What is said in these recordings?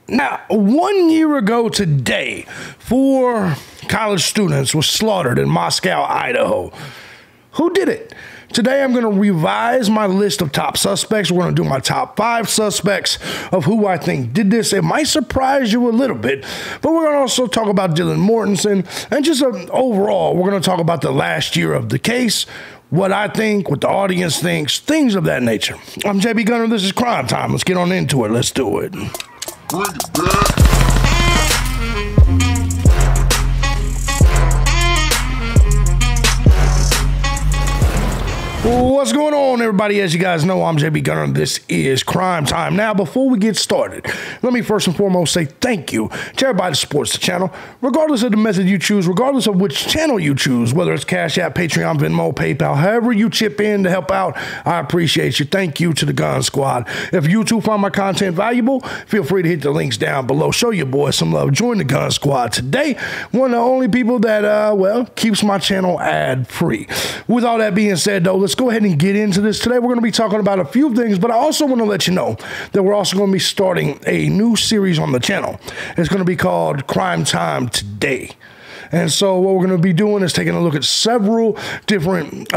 Now, 1 year ago today, 4 college students were slaughtered in Moscow, Idaho. Who did it? Today, I'm going to revise my list of top suspects. We're going to do my top 5 suspects of who I think did this. It might surprise you a little bit, but we're going to also talk about Dylan Mortensen. And just overall, we're going to talk about the last year of the case, what I think, what the audience thinks, things of that nature. I'm JB Gunner. This is Crime Time. Let's get on into it. Let's do it. Bring it back. What's going on, everybody? As you guys know, I'm JB Gunner. This is Crime Time. Now, before we get started, let me first and foremost say thank you to everybody that supports the channel, regardless of the method you choose, regardless of which channel you choose, whether it's Cash App, Patreon, Venmo, PayPal, however you chip in to help out, I appreciate you. Thank you to the Gun Squad. If you too find my content valuable, feel free to hit the links down below. Show your boys some love. Join the Gun Squad today. One of the only people that, well, keeps my channel ad-free. With all that being said, though, let's go ahead and get into this. Today, we're going to be talking about a few things, but I also want to let you know that we're also going to be starting a new series on the channel. It's going to be called Crime Time Today. And so what we're going to be doing is taking a look at several different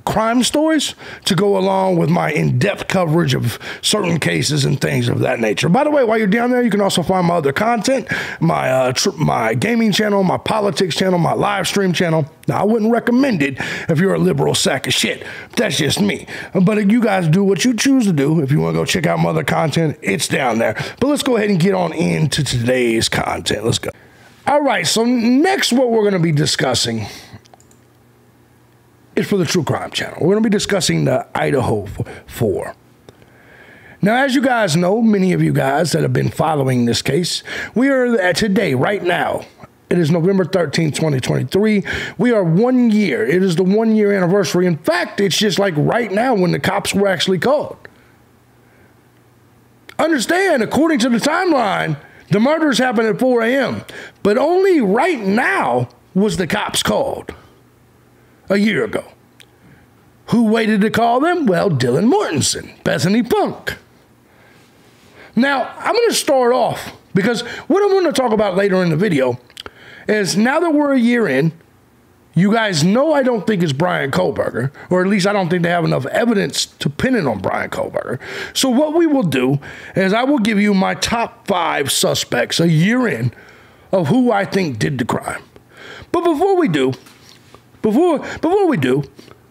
crime stories to go along with my in-depth coverage of certain cases and things of that nature. By the way, while you're down there, you can also find my other content, my gaming channel, my politics channel, my live stream channel. Now, I wouldn't recommend it if you're a liberal sack of shit. That's just me. But you guys do what you choose to do. If you want to go check out my other content, it's down there. But let's go ahead and get on into today's content. Let's go. All right, so next what we're going to be discussing is for the True Crime channel. We're going to be discussing the Idaho 4. Now, as you guys know, many of you guys that have been following this case, we are at today, right now. It is November 13th, 2023. We are 1 year. It is the 1 year anniversary. In fact, it's just like right now when the cops were actually called. Understand, according to the timeline, the murders happened at 4 a.m., but only right now was the cops called a year ago. Who waited to call them? Well, Dylan Mortensen, Bethany Punk. Now, I'm going to start off because what I'm going to talk about later in the video is now that we're a year in, you guys know I don't think it's Bryan Kohberger, or at least I don't think they have enough evidence to pin it on Bryan Kohberger. So what we will do is I will give you my top 5 suspects a year in of who I think did the crime. But before we do,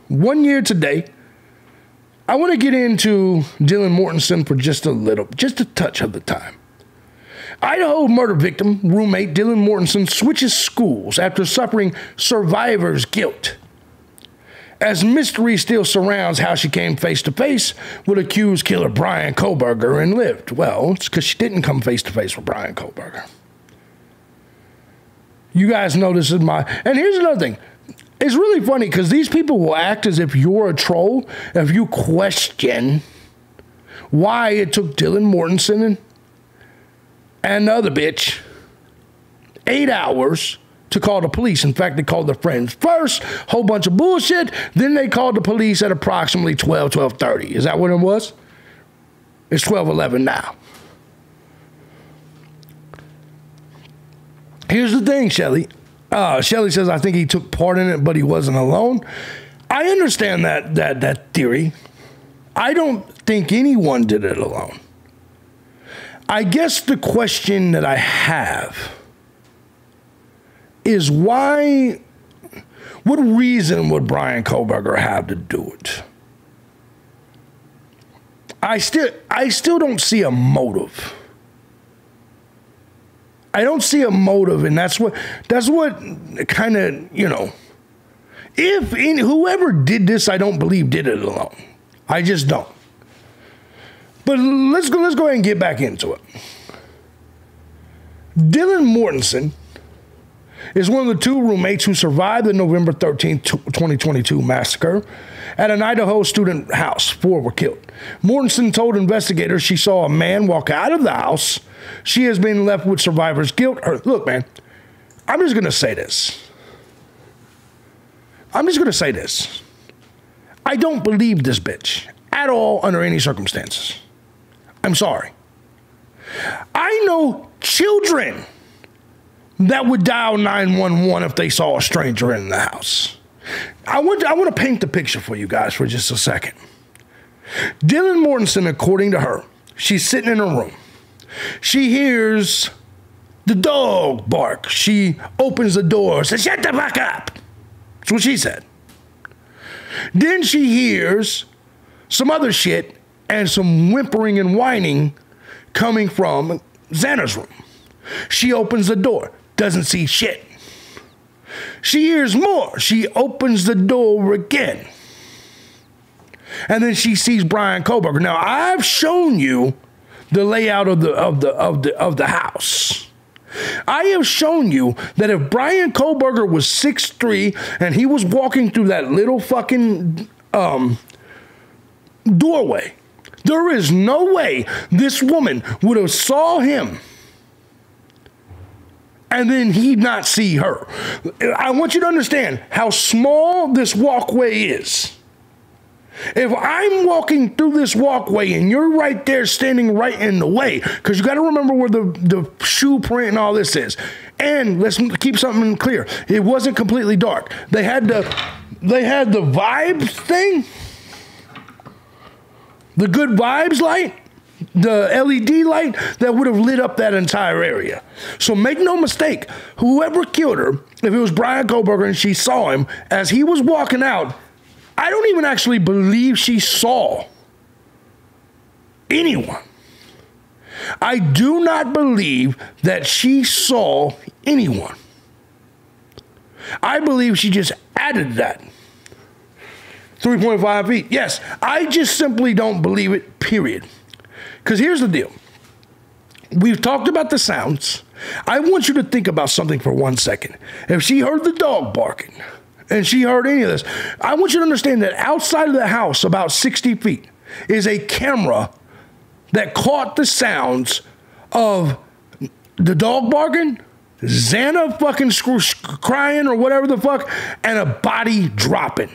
1 year today, I want to get into Dylan Mortensen for just a touch of the time. Idaho murder victim, roommate Dylan Mortensen switches schools after suffering survivor's guilt, as mystery still surrounds how she came face-to-face with accused killer Bryan Kohberger and lived. Well, it's because she didn't come face-to-face with Bryan Kohberger. You guys know this is my... And here's another thing. It's really funny because these people will act as if you're a troll if you question why it took Dylan Mortensen and the other bitch 8 hours to call the police. In fact, they called their friends first, whole bunch of bullshit. Then they called the police at approximately 12:30. Is that what it was? It's 12:11 now. Here's the thing, Shelly. Shelly says, I think he took part in it, but he wasn't alone. I understand that theory. I don't think anyone did it alone. I guess the question that I have is what reason would Bryan Kohberger have to do it? I still don't see a motive. I don't see a motive, and that's what kind of, you know, whoever did this, I don't believe did it alone. I just don't. But let's go ahead and get back into it. Dylan Mortensen is one of the 2 roommates who survived the November 13th, 2022 massacre at an Idaho student house. 4 were killed. Mortensen told investigators she saw a man walk out of the house. She has been left with survivor's guilt. Look, man, I'm just going to say this. I don't believe this bitch at all under any circumstances. I'm sorry. I know children that would dial 911 if they saw a stranger in the house. I want to paint the picture for you guys for just a second. Dylan Mortensen, according to her, she's sitting in her room. She hears the dog bark. She opens the door, says, "Shut the fuck up." That's what she said. Then she hears some other shit and some whimpering and whining coming from Xana's room. She opens the door, doesn't see shit. She hears more. She opens the door again. And then she sees Brian Koberger. Now, I've shown you the layout of the house. I have shown you that if Brian Koberger was 6'3" and he was walking through that little fucking doorway, there is no way this woman would have saw him and then he'd not see her. I want you to understand how small this walkway is. If I'm walking through this walkway and you're right there standing right in the way, because you got to remember where the shoe print and all this is. And let's keep something clear. It wasn't completely dark. They had the vibes thing, the good vibes light, the LED light that would have lit up that entire area. So make no mistake, whoever killed her, if it was Brian Koberger and she saw him as he was walking out, I don't even actually believe she saw anyone. I do not believe that she saw anyone. I believe she just added that. 3.5 feet. Yes, I just simply don't believe it, period. Because here's the deal. We've talked about the sounds. I want you to think about something for 1 second. If she heard the dog barking, and she heard any of this, I want you to understand that outside of the house, about 60 feet, is a camera that caught the sounds of the dog barking, Xana fucking crying or whatever the fuck, and a body dropping.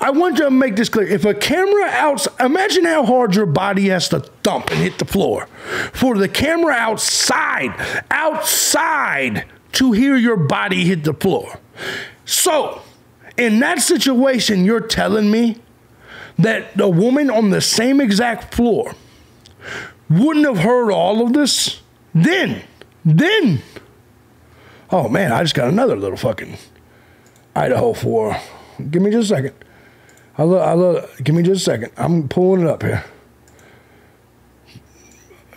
I want you to make this clear. If a camera imagine how hard your body has to thump and hit the floor for the camera outside to hear your body hit the floor. So, in that situation, you're telling me that a woman on the same exact floor wouldn't have heard all of this? Then, oh man, I just got another little fucking Idaho 4. Give me just a second. Give me just a second. I'm pulling it up here.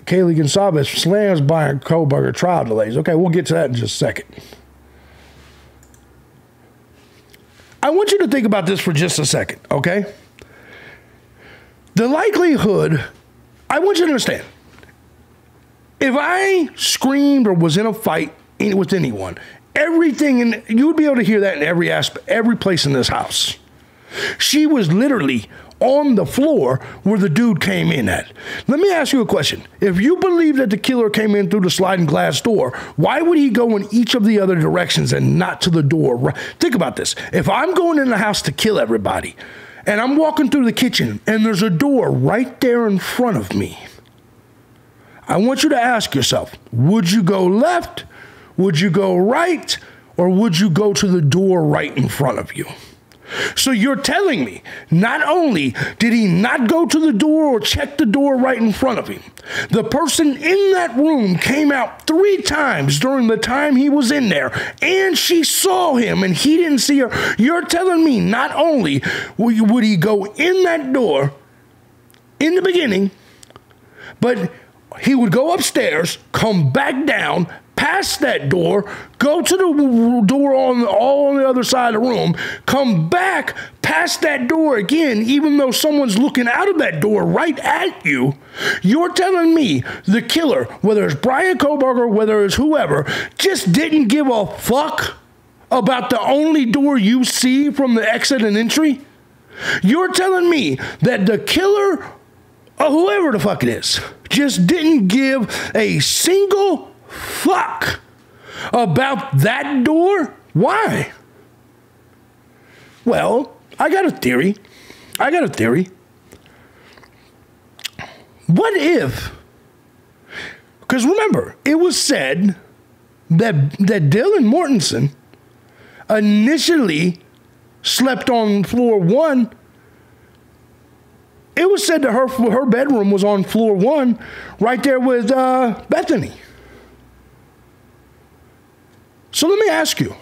Kaylee Gonzalez slams Brian Koberger trial delays. Okay, we'll get to that in just a second. I want you to think about this for just a second, okay? The likelihood, I want you to understand, if I screamed or was in a fight with anyone, everything, you would be able to hear that in every aspect, every place in this house. She was literally on the floor where the dude came in at. Let me ask you a question. If you believe that the killer came in through the sliding glass door, why would he go in each of the other directions and not to the door? Think about this. If I'm going in the house to kill everybody and I'm walking through the kitchen and there's a door right there in front of me, I want you to ask yourself, would you go left? Would you go right? Or would you go to the door right in front of you? So you're telling me not only did he not go to the door or check the door right in front of him, the person in that room came out 3 times during the time he was in there and she saw him and he didn't see her. You're telling me not only would he go in that door in the beginning, but he would go upstairs, come back down, past that door, go to the door on the other side of the room, come back past that door again, even though someone's looking out of that door right at you. You're telling me the killer, whether it's Brian Koberger, whether it's whoever, just didn't give a fuck about the only door you see from the exit and entry? You're telling me that the killer, or whoever the fuck it is, just didn't give a single fuck about that door? Why? Well, I got a theory. What if Because remember, it was said that Dylan Mortensen initially slept on floor 1. It was said that her bedroom was on floor 1, right there with Bethany. So let me ask you,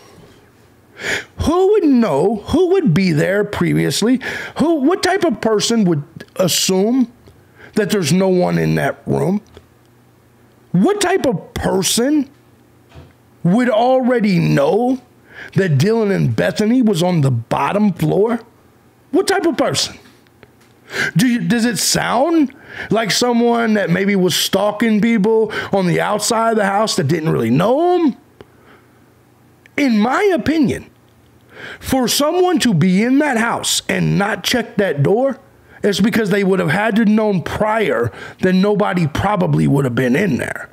who would know, who would be there previously? What type of person would assume that there's no one in that room? What type of person would already know that Dylan and Bethany was on the bottom floor? What type of person? Does it sound like someone that maybe was stalking people on the outside of the house that didn't really know them? In my opinion, for someone to be in that house and not check that door, it's because they would have had to known prior that nobody probably would have been in there.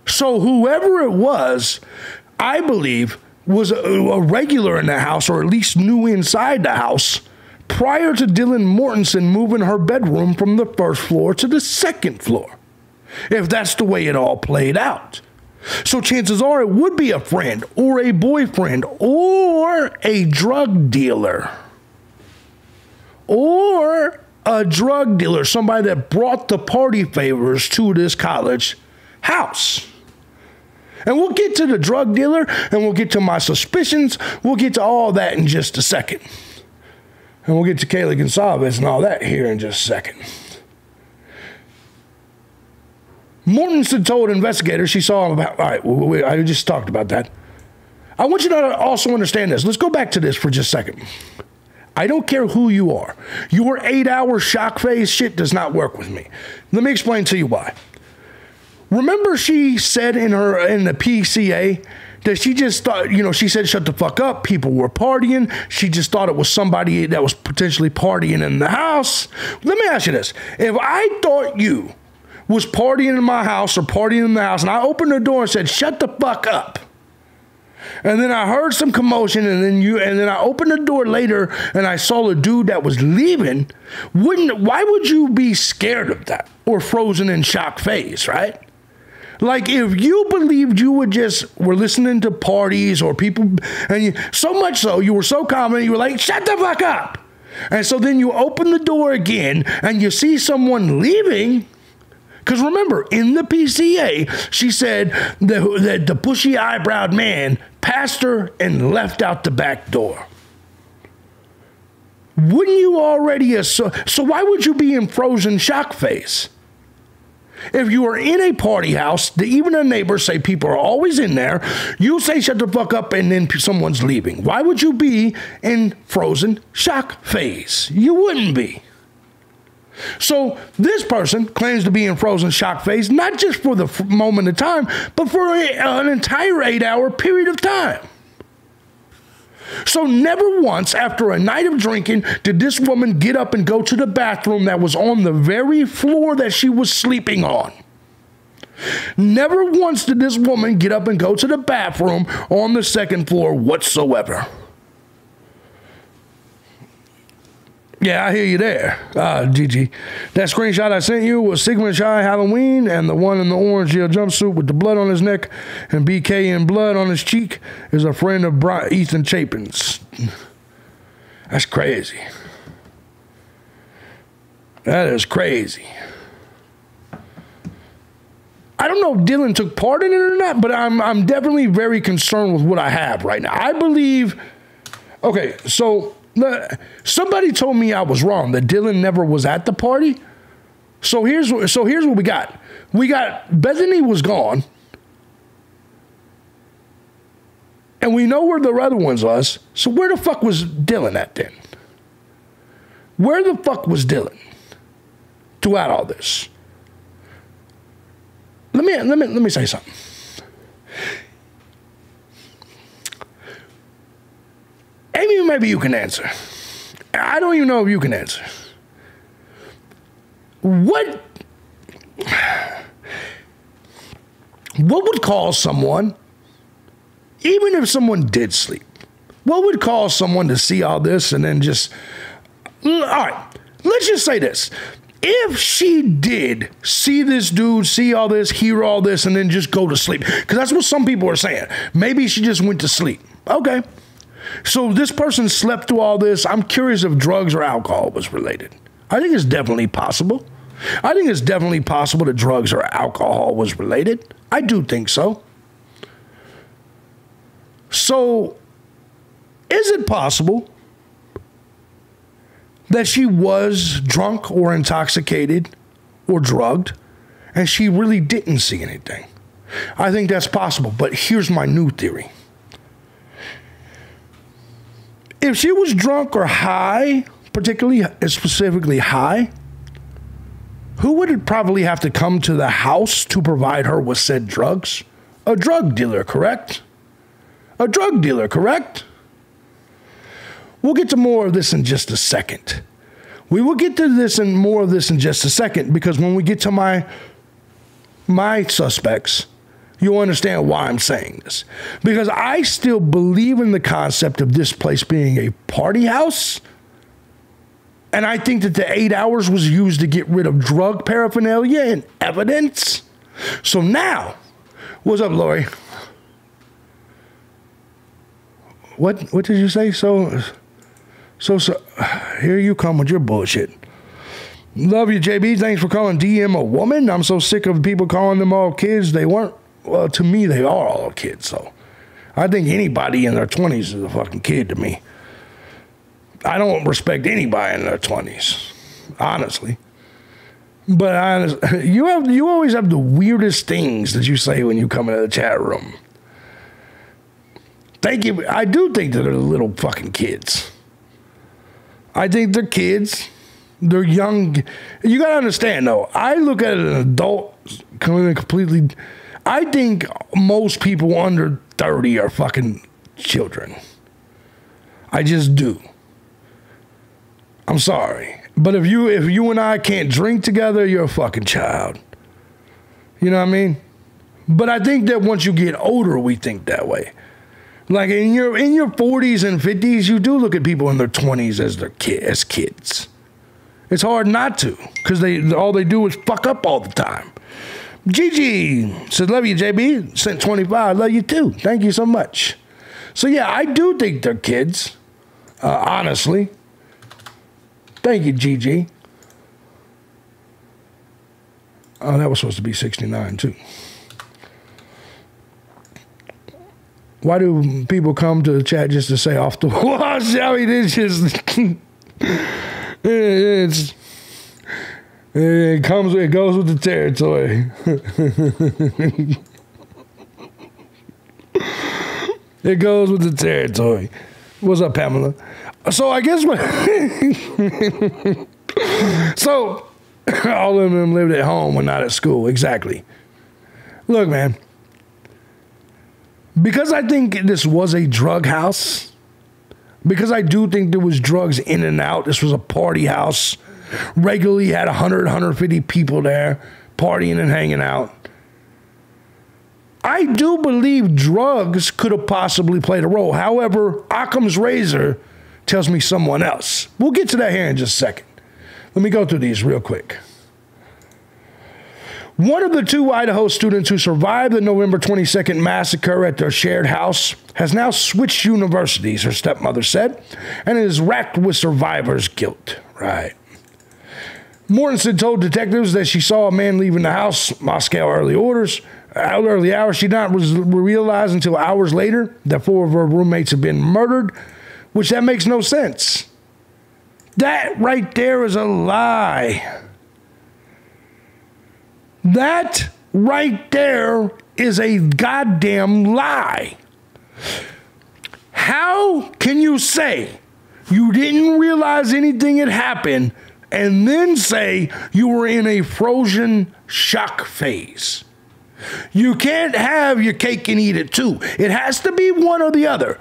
So whoever it was, I believe, was a regular in the house, or at least knew inside the house, prior to Dylan Mortensen moving her bedroom from the first floor to the second floor, if that's the way it all played out. So chances are it would be a friend or a boyfriend or a drug dealer. Or a drug dealer, somebody that brought the party favors to this college house. And we'll get to the drug dealer, and we'll get to my suspicions. We'll get to all that in just a second. And we'll get to Kayla Gonsalves and all that here in just a second. Mortensen told investigators she saw him about, all right, I just talked about that. I want you to also understand this. Let's go back to this for just a second. I don't care who you are. Your 8-hour shock phase shit does not work with me. Let me explain to you why. Remember she said in the PCA that she just thought, she said shut the fuck up, people were partying. She just thought it was somebody that was potentially partying in the house. Let me ask you this. If I thought you was partying in my house or partying in the house, and I opened the door and said, shut the fuck up, and then I heard some commotion, and then I opened the door later and I saw a dude that was leaving, why would you be scared of that or frozen in shock phase, right? Like, if you believed you were listening to parties or people, and so much so, you were so confident, you were like, shut the fuck up. And so then you open the door again and you see someone leaving. Because remember, in the PCA, she said that the bushy eyebrowed man passed her and left out the back door. Wouldn't you already so why would you be in frozen shock phase? If you are in a party house, even the neighbors say people are always in there, you say shut the fuck up and then someone's leaving. Why would you be in frozen shock phase? You wouldn't be. So this person claims to be in frozen shock phase, not just for the moment of time, but for an entire 8-hour period of time. So never once after a night of drinking did this woman get up and go to the bathroom that was on the very floor that she was sleeping on. Never once did this woman get up and go to the bathroom on the second floor whatsoever. Yeah, I hear you there, Gigi. That screenshot I sent you was Sigmund Shy Halloween, and the one in the orange jumpsuit with the blood on his neck and BK in blood on his cheek is a friend of Ethan Chapin's. That's crazy. That is crazy. I don't know if Dylan took part in it or not, but I'm definitely very concerned with what I have right now. I believe, okay, so somebody told me I was wrong, that Dylan never was at the party. So here's what we got. We got Bethany was gone. And we know where the other ones was. So where the fuck was Dylan at then? Where the fuck was Dylan throughout all this? Let me say something. Amy, maybe you can answer. I don't even know if you can answer. What would cause someone, even if someone did sleep, what would cause someone to see all this and then just, all right, let's just say this. If she did see this dude, see all this, hear all this, and then just go to sleep, because that's what some people are saying. Maybe she just went to sleep. Okay. So this person slept through all this. I'm curious if drugs or alcohol was related. I think it's definitely possible. I think it's definitely possible that drugs or alcohol was related. I do think so. So, is it possible that she was drunk or intoxicated or drugged and she really didn't see anything? I think that's possible, but here's my new theory. If she was drunk or high, specifically high, who would it probably have to come to the house to provide her with said drugs? A drug dealer, correct? A drug dealer, correct? We'll get to more of this in just a second. We will get to this and more of this in just a second, because when we get to my suspects, you'll understand why I'm saying this. Because I still believe in the concept of this place being a party house. And I think that the 8 hours was used to get rid of drug paraphernalia and evidence. So now, what's up, Lori? What did you say? So, here you come with your bullshit. Love you, JB. Thanks for calling DM a woman. I'm so sick of people calling them all kids. They weren't. Well, to me, they are all kids, so I think anybody in their 20s is a fucking kid to me. I don't respect anybody in their 20s, honestly. But you always have the weirdest things that you say when you come into the chat room. Thank you. I do think that they're little fucking kids. I think they're kids. They're young. You got to understand, though. I look at an adult completely. I think most people under 30 are fucking children. I just do. I'm sorry. But if you and I can't drink together, you're a fucking child. You know what I mean? But I think that once you get older, we think that way. Like in your 40s and 50s, you do look at people in their 20s as kids. It's hard not to, because all they do is fuck up all the time. Gigi says, love you, JB. Sent 25. Love you too. Thank you so much. So yeah, I do think they're kids. Honestly. Thank you, Gigi. Oh, that was supposed to be 69 too. Why do people come to the chat just to say off the wall? I mean, it's just it goes with the territory. It goes with the territory. What's up, Pamela? So I guess so all of them lived at home and not at school. Exactly. Look, man. Because I think this was a drug house, because I do think there was drugs in and out, this was a party house, regularly had 100, 150 people there, partying and hanging out. I do believe drugs could have possibly played a role. However, Occam's razor tells me someone else. We'll get to that here in just a second. Let me go through these real quick. One of the two Idaho students who survived the November 22nd massacre at their shared house has now switched universities, her stepmother said, and is racked with survivor's guilt. Right. Mortensen told detectives that she saw a man leaving the house, Moscow early hours. She did not realize until hours later that 4 of her roommates had been murdered, which that makes no sense. That right there is a lie. That right there is a goddamn lie. How can you say you didn't realize anything had happened and then say you were in a frozen shock phase? You can't have your cake and eat it too. It has to be one or the other.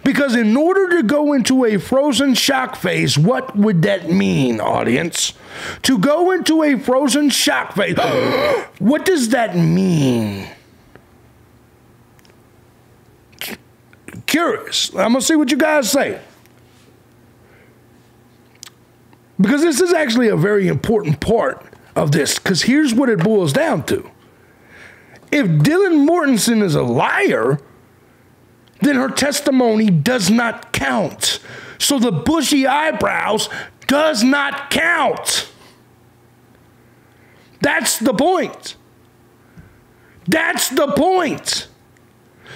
Because in order to go into a frozen shock phase, what would that mean, audience? To go into a frozen shock phase, what does that mean? Curious. I'm going to see what you guys say. Because this is actually a very important part of this, because here's what it boils down to. If Dylan Mortensen is a liar, then her testimony does not count. So the bushy eyebrows does not count. That's the point. That's the point.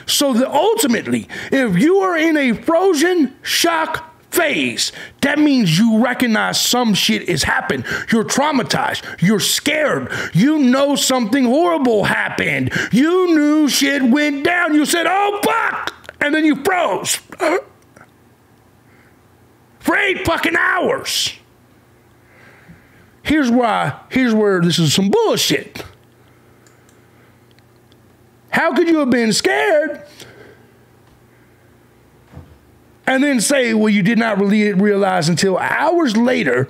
So that ultimately, if you are in a frozen shock phase, that means you recognize some shit has happened. You're traumatized. You're scared. You know something horrible happened. You knew shit went down. You said, oh, fuck. And then you froze. For 8 fucking hours. Here's where this is some bullshit. How could you have been scared and then say, well, you did not really realize until hours later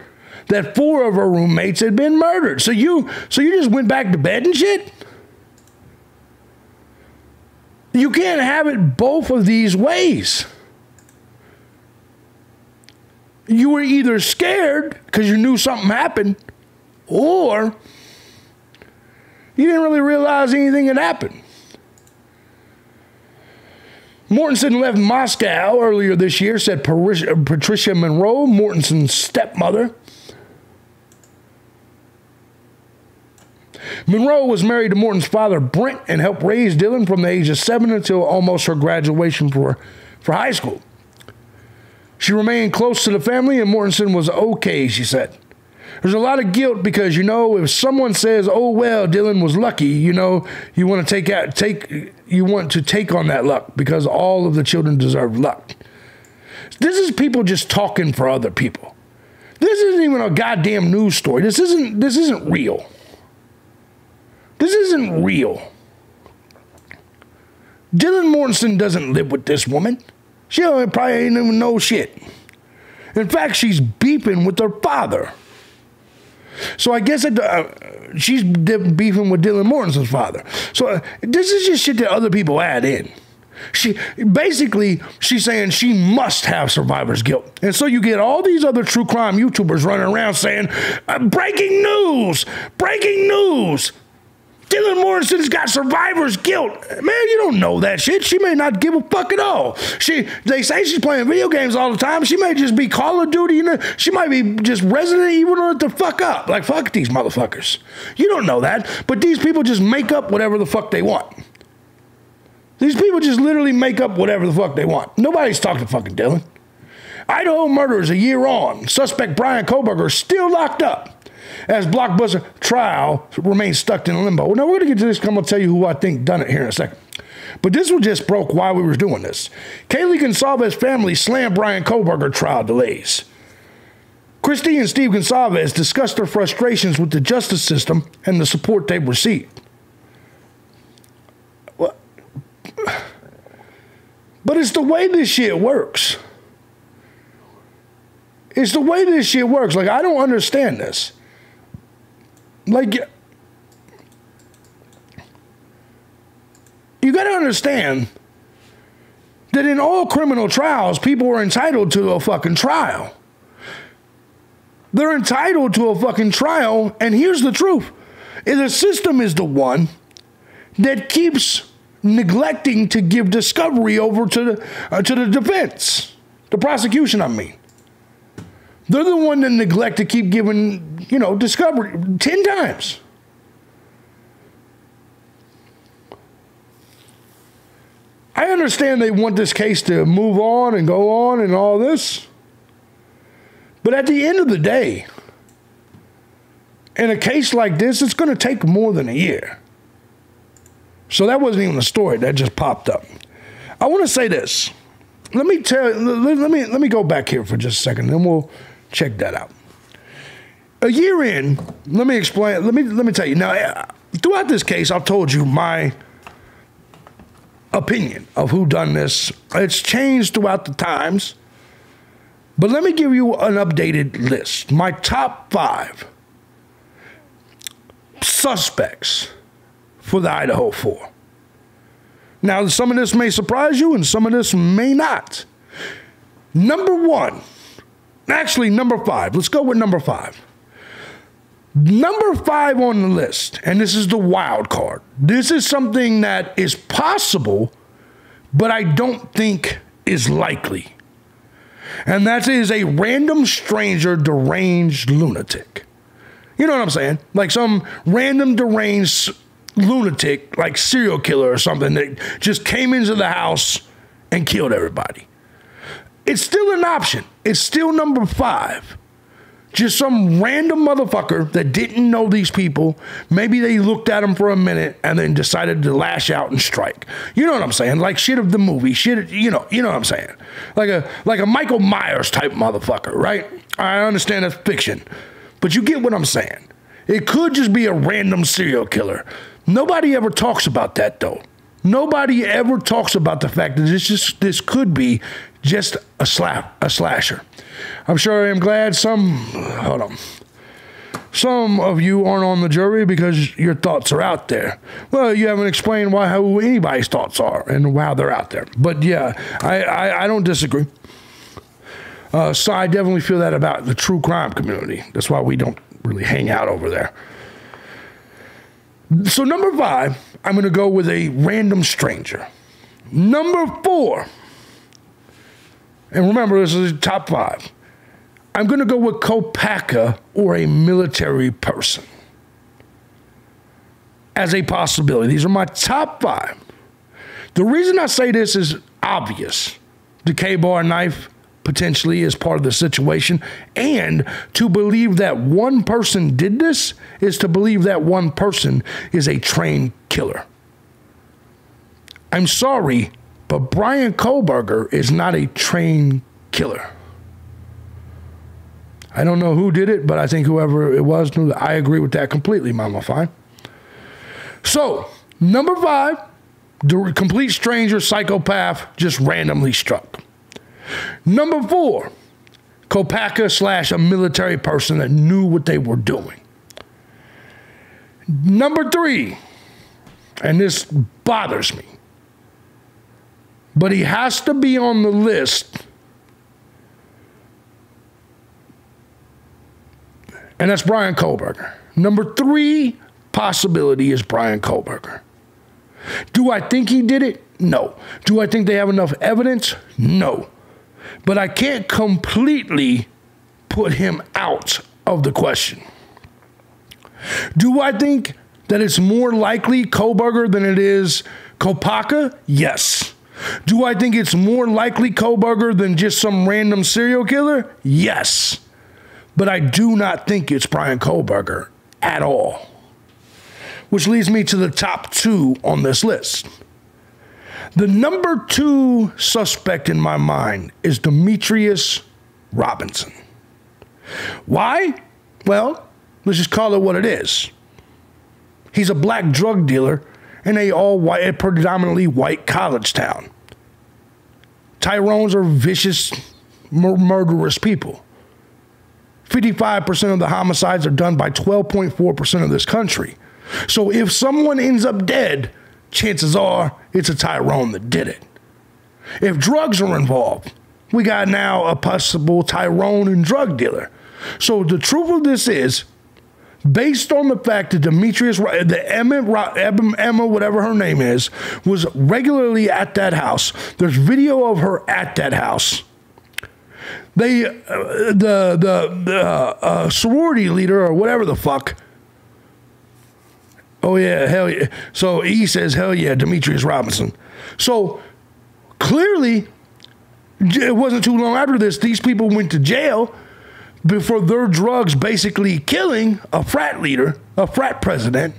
that 4 of her roommates had been murdered? So you just went back to bed and shit? You can't have it both of these ways. You were either scared because you knew something happened, or you didn't really realize anything had happened. Mortensen left Moscow earlier this year, said Patricia Monroe, Mortensen's stepmother. Monroe was married to Morton's father, Brent, and helped raise Dylan from the age of 7 until almost her graduation for high school. She remained close to the family, and Mortensen was okay, she said. There's a lot of guilt because, you know, if someone says, oh, well, Dylan was lucky, you know, you want to take on that luck because all of the children deserve luck. This is people just talking for other people. This isn't even a goddamn news story. This isn't real. This isn't real. Dylan Mortensen doesn't live with this woman. She probably ain't even know shit. In fact, she's beefing with her father. So I guess she's beefing with Dylan Mortensen's father. So this is just shit that other people add in. She's saying she must have survivor's guilt. And so you get all these other true crime YouTubers running around saying, breaking news, breaking news. Dylan Mortensen's got survivor's guilt. Man, you don't know that shit. She may not give a fuck at all. They say she's playing video games all the time. She may just be Call of Duty. You know, she might be just Resident Evil the fuck up. Like, fuck these motherfuckers. You don't know that. But these people just make up whatever the fuck they want. These people just literally make up whatever the fuck they want. Nobody's talking to fucking Dylan. Idaho murders a year on. Suspect Brian Koberger still locked up as blockbuster trial remains stuck in limbo. Well, now we're going to get to this. I'm going to tell you who I think done it here in a second. But this one just broke while we were doing this. Kaylee Gonsalves family slammed Brian Koberger trial delays. Christy and Steve Gonsalves discussed their frustrations with the justice system and the support they've received. But it's the way this shit works. It's the way this shit works. Like, I don't understand this. Like, you got to understand that in all criminal trials, people are entitled to a fucking trial. They're entitled to a fucking trial, and here's the truth. The system is the one that keeps neglecting to give discovery over to the defense. The prosecution, I mean. They're the one that neglect to keep giving, you know, discovery 10 times. I understand they want this case to move on and go on and all this. But at the end of the day, in a case like this, it's going to take more than a year. So that wasn't even a story. That just popped up. I want to say this. Let me go back here for just a second, then we'll check that out. A year in, let me explain. Let me tell you. Now, throughout this case, I've told you my opinion of who done this. It's changed throughout the times. But let me give you an updated list. My top 5 suspects for the Idaho 4. Now, some of this may surprise you and some of this may not. Number 1. Actually, number 5. Let's go with number 5. Number 5 on the list, and this is the wild card. This is something that is possible, but I don't think is likely. And that is a random stranger deranged lunatic. You know what I'm saying? Like some random deranged lunatic, like serial killer or something that just came into the house and killed everybody. It's still an option. It's still number 5. Just some random motherfucker that didn't know these people. Maybe they looked at them for a minute and then decided to lash out and strike. You know what I'm saying? Like shit of the movie. Shit, you know what I'm saying? Like a Michael Myers type motherfucker, right? I understand that's fiction, but you get what I'm saying. It could just be a random serial killer. Nobody ever talks about that though. Nobody ever talks about the fact that this could be just a slasher. I'm sure I am glad some of you aren't on the jury because your thoughts are out there. Well, you haven't explained how anybody's thoughts are and how they're out there. But yeah, I don't disagree. So I definitely feel that about the true crime community. That's why we don't really hang out over there. So number 5, I'm going to go with a random stranger. Number 4, and remember this is top 5, I'm going to go with Kopaka or a military person as a possibility. These are my top 5. The reason I say this is obvious. The K-bar knife potentially is part of the situation, and to believe that one person did this is to believe that one person is a trained killer. I'm sorry, but Brian Kohlberger is not a trained killer. I don't know who did it, but I think whoever it was knew that. I agree with that completely, Mama Fine. So, number 5, the complete stranger psychopath just randomly struck. Number 4, Kopaka / a military person that knew what they were doing. Number 3, and this bothers me, but he has to be on the list, and that's Brian Kohlberger. Number 3 possibility is Brian Kohlberger. Do I think he did it? No. Do I think they have enough evidence? No. But I can't completely put him out of the question. Do I think that it's more likely Kohlberger than it is Kopaka? Yes. Do I think it's more likely Kohlberger than just some random serial killer? Yes. But I do not think it's Brian Kohlberger at all. Which leads me to the top 2 on this list. The number 2 suspect in my mind is Demetrius Robinson. Why? Well, let's just call it what it is. He's a black drug dealer in a all-white, predominantly white college town. Tyrones are vicious, murderous people. 55% of the homicides are done by 12.4% of this country. So if someone ends up dead, chances are it's a Tyrone that did it. If drugs are involved, we got now a possible Tyrone and drug dealer. So the truth of this is, based on the fact that Emma, whatever her name is, was regularly at that house. There's video of her at that house. The sorority leader or whatever the fuck. Oh yeah, hell yeah. So he says, hell yeah, Demetrius Robinson. So clearly, it wasn't too long after this, these people went to jail for their drugs basically killing a frat leader, a frat president,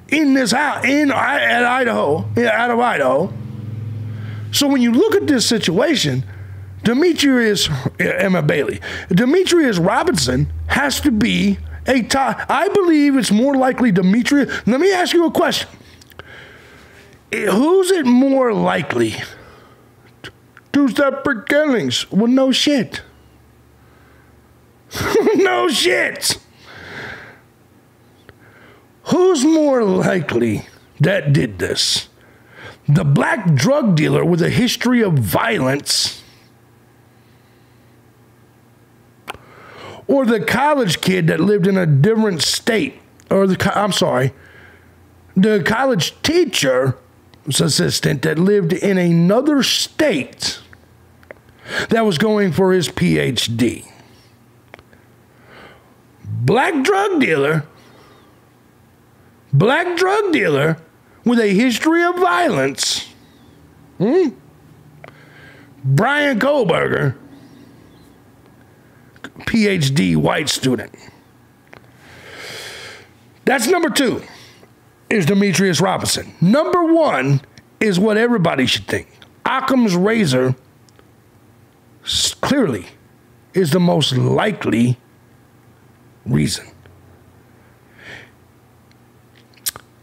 in this house, at Idaho, out of Idaho. So when you look at this situation, Demetrius Robinson has to be a top. I believe it's more likely Demetrius. Let me ask you a question. Who's it more likely? Two separate killings. Well, no shit. No shit. Who's more likely that did this? The black drug dealer with a history of violence, or the college kid that lived in a different state, or the college teacher's assistant that lived in another state that was going for his PhD. Black drug dealer with a history of violence, Brian Kohlberger, PhD white student. That's number 2, is Demetrius Robinson. Number 1 is what everybody should think. Occam's razor clearly is the most likely reason.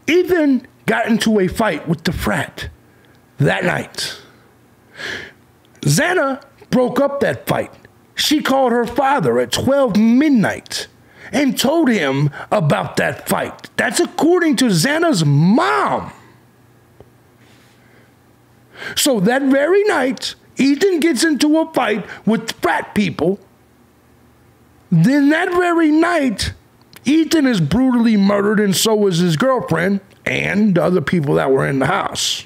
Ethan got into a fight with the frat that night. Xana broke up that fight. She called her father at 12 midnight and told him about that fight. That's according to Xana's mom. So that very night, Ethan gets into a fight with frat people. Then that very night, Ethan is brutally murdered, and so is his girlfriend and the other people that were in the house.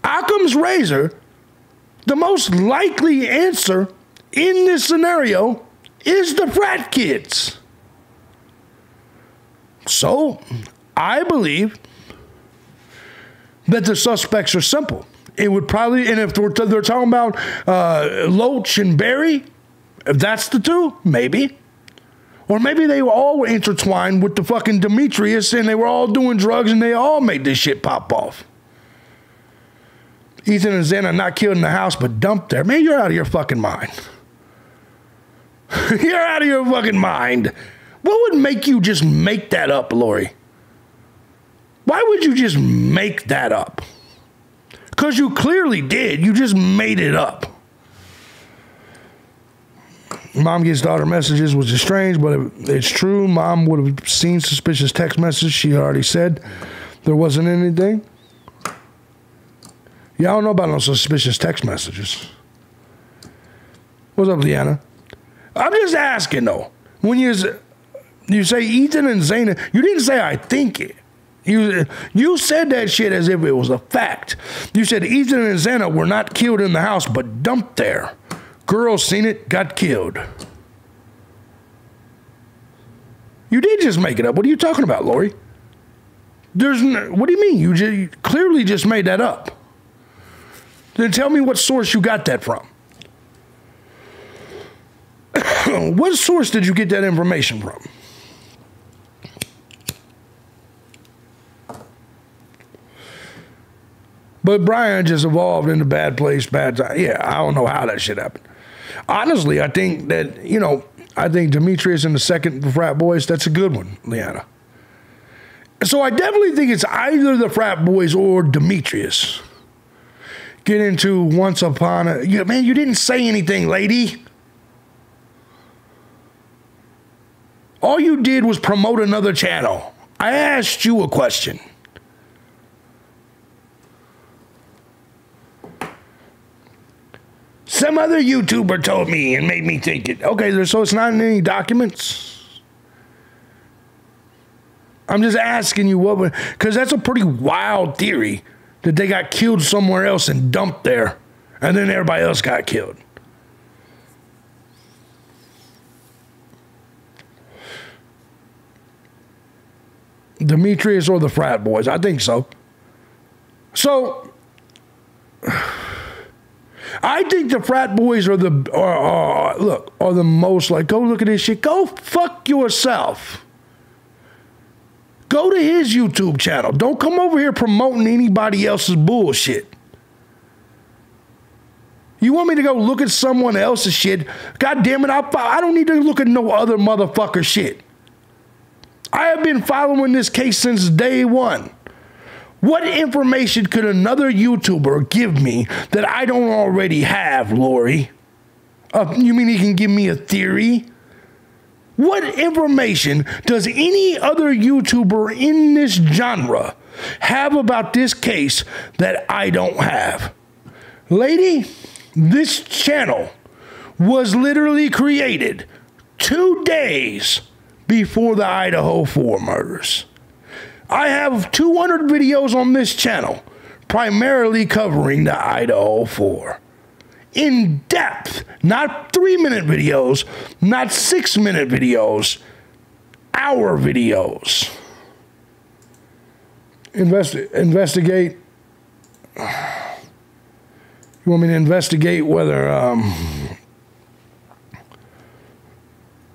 Occam's razor, the most likely answer in this scenario is the frat kids. So, I believe that the suspects are simple. It would probably, and if they're talking about Loach and Barry, if that's the two, maybe. Or maybe they were all intertwined with the fucking Demetrius and they were all doing drugs and they all made this shit pop off. Ethan and Xana not killed in the house but dumped there. Man, you're out of your fucking mind. You're out of your fucking mind. What would make you just make that up, Lori? Why would you just make that up? Because you clearly did. You just made it up. Mom gets daughter messages, which is strange, but it's true. Mom would have seen suspicious text messages. She already said there wasn't anything. Yeah, I don't know about no suspicious text messages. What's up, Leanna? I'm just asking, though. When you say Ethan and Xana, you didn't say I think it. You said that shit as if it was a fact. You said Ethan and Xana were not killed in the house, but dumped there. Girls seen it, got killed. You did just make it up. What are you talking about, Lori? What do you mean? You clearly just made that up. Then tell me what source you got that from. What source did you get that information from? But Brian just evolved into bad place, bad time. Yeah, I don't know how that shit happened. Honestly, I think that, I think Demetrius and the second frat boys, that's a good one, Leanna. So I definitely think it's either the frat boys or Demetrius. Get into once upon a... Man, you didn't say anything, lady. All you did was promote another channel. I asked you a question. Some other YouTuber told me and made me think it. Okay, so it's not in any documents? I'm just asking you what, because that's a pretty wild theory that they got killed somewhere else and dumped there, and then everybody else got killed. Demetrius or the frat boys? I think so. So... I think the frat boys are the most like, go look at this shit. Go fuck yourself. Go to his YouTube channel. Don't come over here promoting anybody else's bullshit. You want me to go look at someone else's shit? God damn it, I don't need to look at no other motherfucker shit. I have been following this case since day one. What information could another YouTuber give me that I don't already have, Lori? You mean he can give me a theory? What information does any other YouTuber in this genre have about this case that I don't have? Lady, this channel was literally created 2 days before the Idaho 4 murders. I have 200 videos on this channel, primarily covering the Idaho 4. In depth, not 3-minute videos, not 6-minute videos, hour videos. Investigate. You want me to investigate whether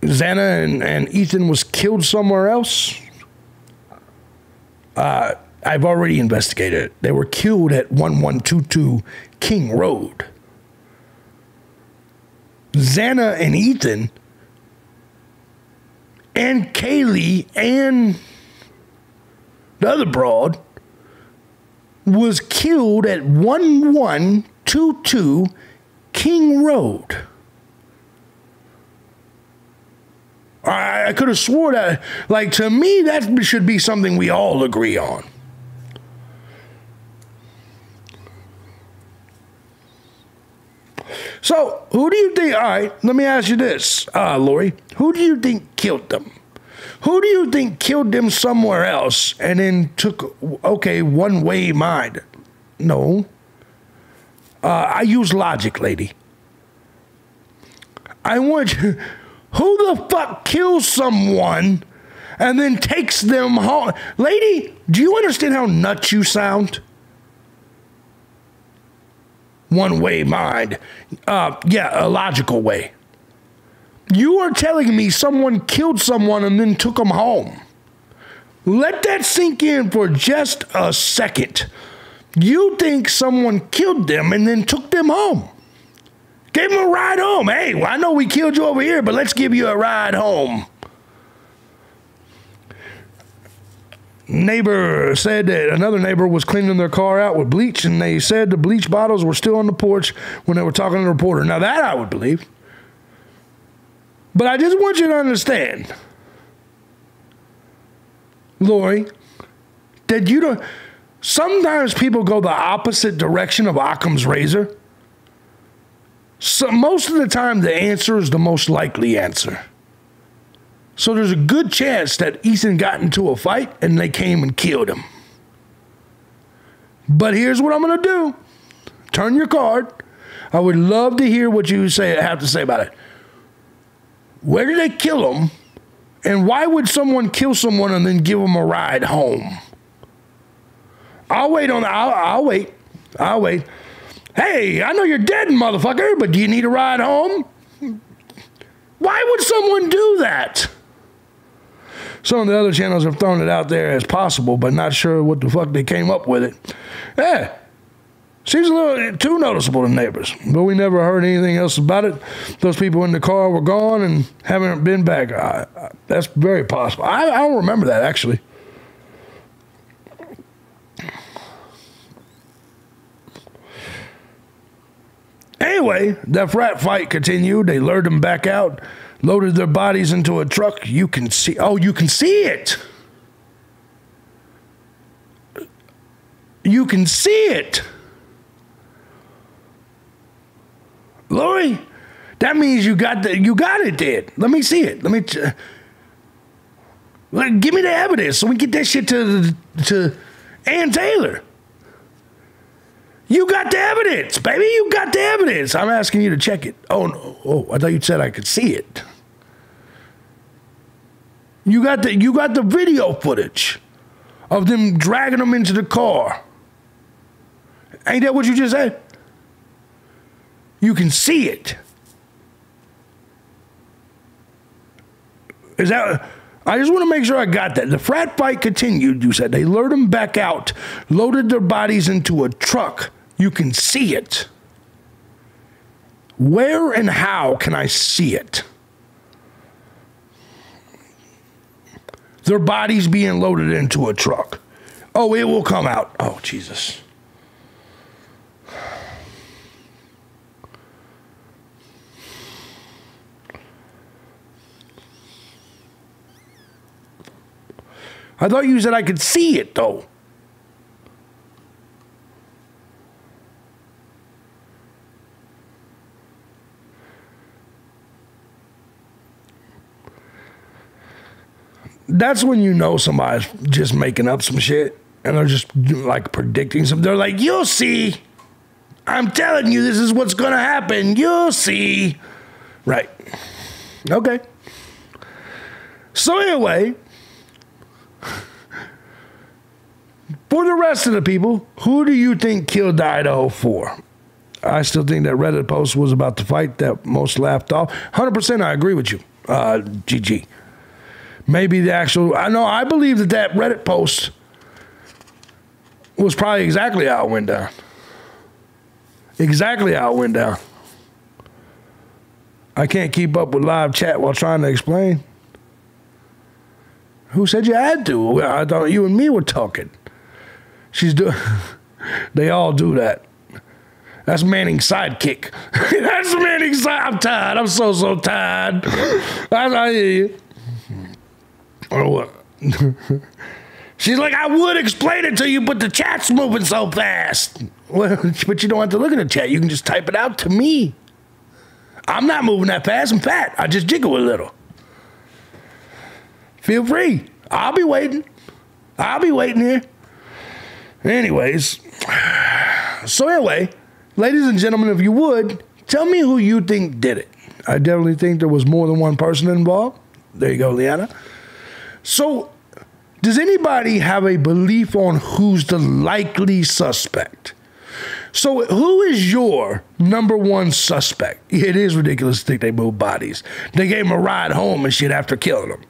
Xana and Ethan was killed somewhere else? I've already investigated it. They were killed at 1122 King Road. Xana and Ethan and Kaylee and the other broad was killed at 1122 King Road. I could have swore that, like, to me, that should be something we all agree on. So, who do you think, all right, let me ask you this, Lori, who do you think killed them? Who do you think killed them somewhere else and then took, okay, one-way mind? No. I use logic, lady. I want you, who the fuck kills someone and then takes them home? Lady, do you understand how nuts you sound? One-way mind. Yeah, a logical way. You are telling me someone killed someone and then took them home. Let that sink in for just a second. You think someone killed them and then took them home. Gave them a ride home. Hey, well, I know we killed you over here, but let's give you a ride home. Neighbor said that another neighbor was cleaning their car out with bleach, and they said the bleach bottles were still on the porch when they were talking to the reporter. Now that I would believe. But I just want you to understand, Lori, that you don't, sometimes people go the opposite direction of Occam's razor. So most of the time, the answer is the most likely answer. So there's a good chance that Ethan got into a fight and they came and killed him. But here's what I'm going to do. Turn your card. I would love to hear what you have to say about it. Where did they kill him? And why would someone kill someone and then give them a ride home? I'll wait on that. I'll wait. I'll wait. Hey, I know you're dead, motherfucker, but do you need a ride home? Why would someone do that? Some of the other channels have thrown it out there as possible, but not sure what the fuck they came up with it. Yeah, seems a little too noticeable to neighbors, but we never heard anything else about it. Those people in the car were gone and haven't been back. That's very possible. I don't remember that, actually. Anyway, the frat fight continued. They lured them back out, loaded their bodies into a truck. You can see, oh, you can see it. You can see it. Lori, that means you got it dead. Let me see it. Give me the evidence so we get that shit to Ann Taylor. You got the evidence, baby. You got the evidence. I'm asking you to check it. Oh, no. Oh, I thought you said I could see it. You got the video footage of them dragging them into the car. Ain't that what you just said? You can see it. Is that? I just want to make sure I got that. The frat fight continued, you said. They lured them back out, loaded their bodies into a truck. You can see it. Where and how can I see it? Their bodies being loaded into a truck. Oh, it will come out. Oh, Jesus. I thought you said I could see it, though. That's when you know somebody's just making up some shit and they're just like predicting something. They're like, you'll see. I'm telling you, this is what's going to happen. You'll see. Right. Okay. So anyway, for the rest of the people, who do you think killed the Idaho 4? I still think that Reddit post was about the fight that most laughed off. 100% I agree with you, GG. Maybe the actual, I believe that Reddit post was probably exactly how it went down. Exactly how it went down. I can't keep up with live chat while trying to explain. Who said you had to? I thought you and me were talking. They all do that. That's Manning's sidekick. That's Manning's side. I'm tired. I'm so tired. I hear you. Or what? She's like, I would explain it to you, but the chat's moving so fast. Well, but you don't have to look at the chat. You can just type it out to me. I'm not moving that fast. I'm fat. I just jiggle a little. Feel free. I'll be waiting. I'll be waiting here. Anyways. So anyway, ladies and gentlemen, if you would, tell me who you think did it. I definitely think there was more than one person involved. There you go, Liana. So, does anybody have a belief on who's the likely suspect? So, who is your number one suspect? It is ridiculous to think they moved bodies. They gave him a ride home and shit after killing him.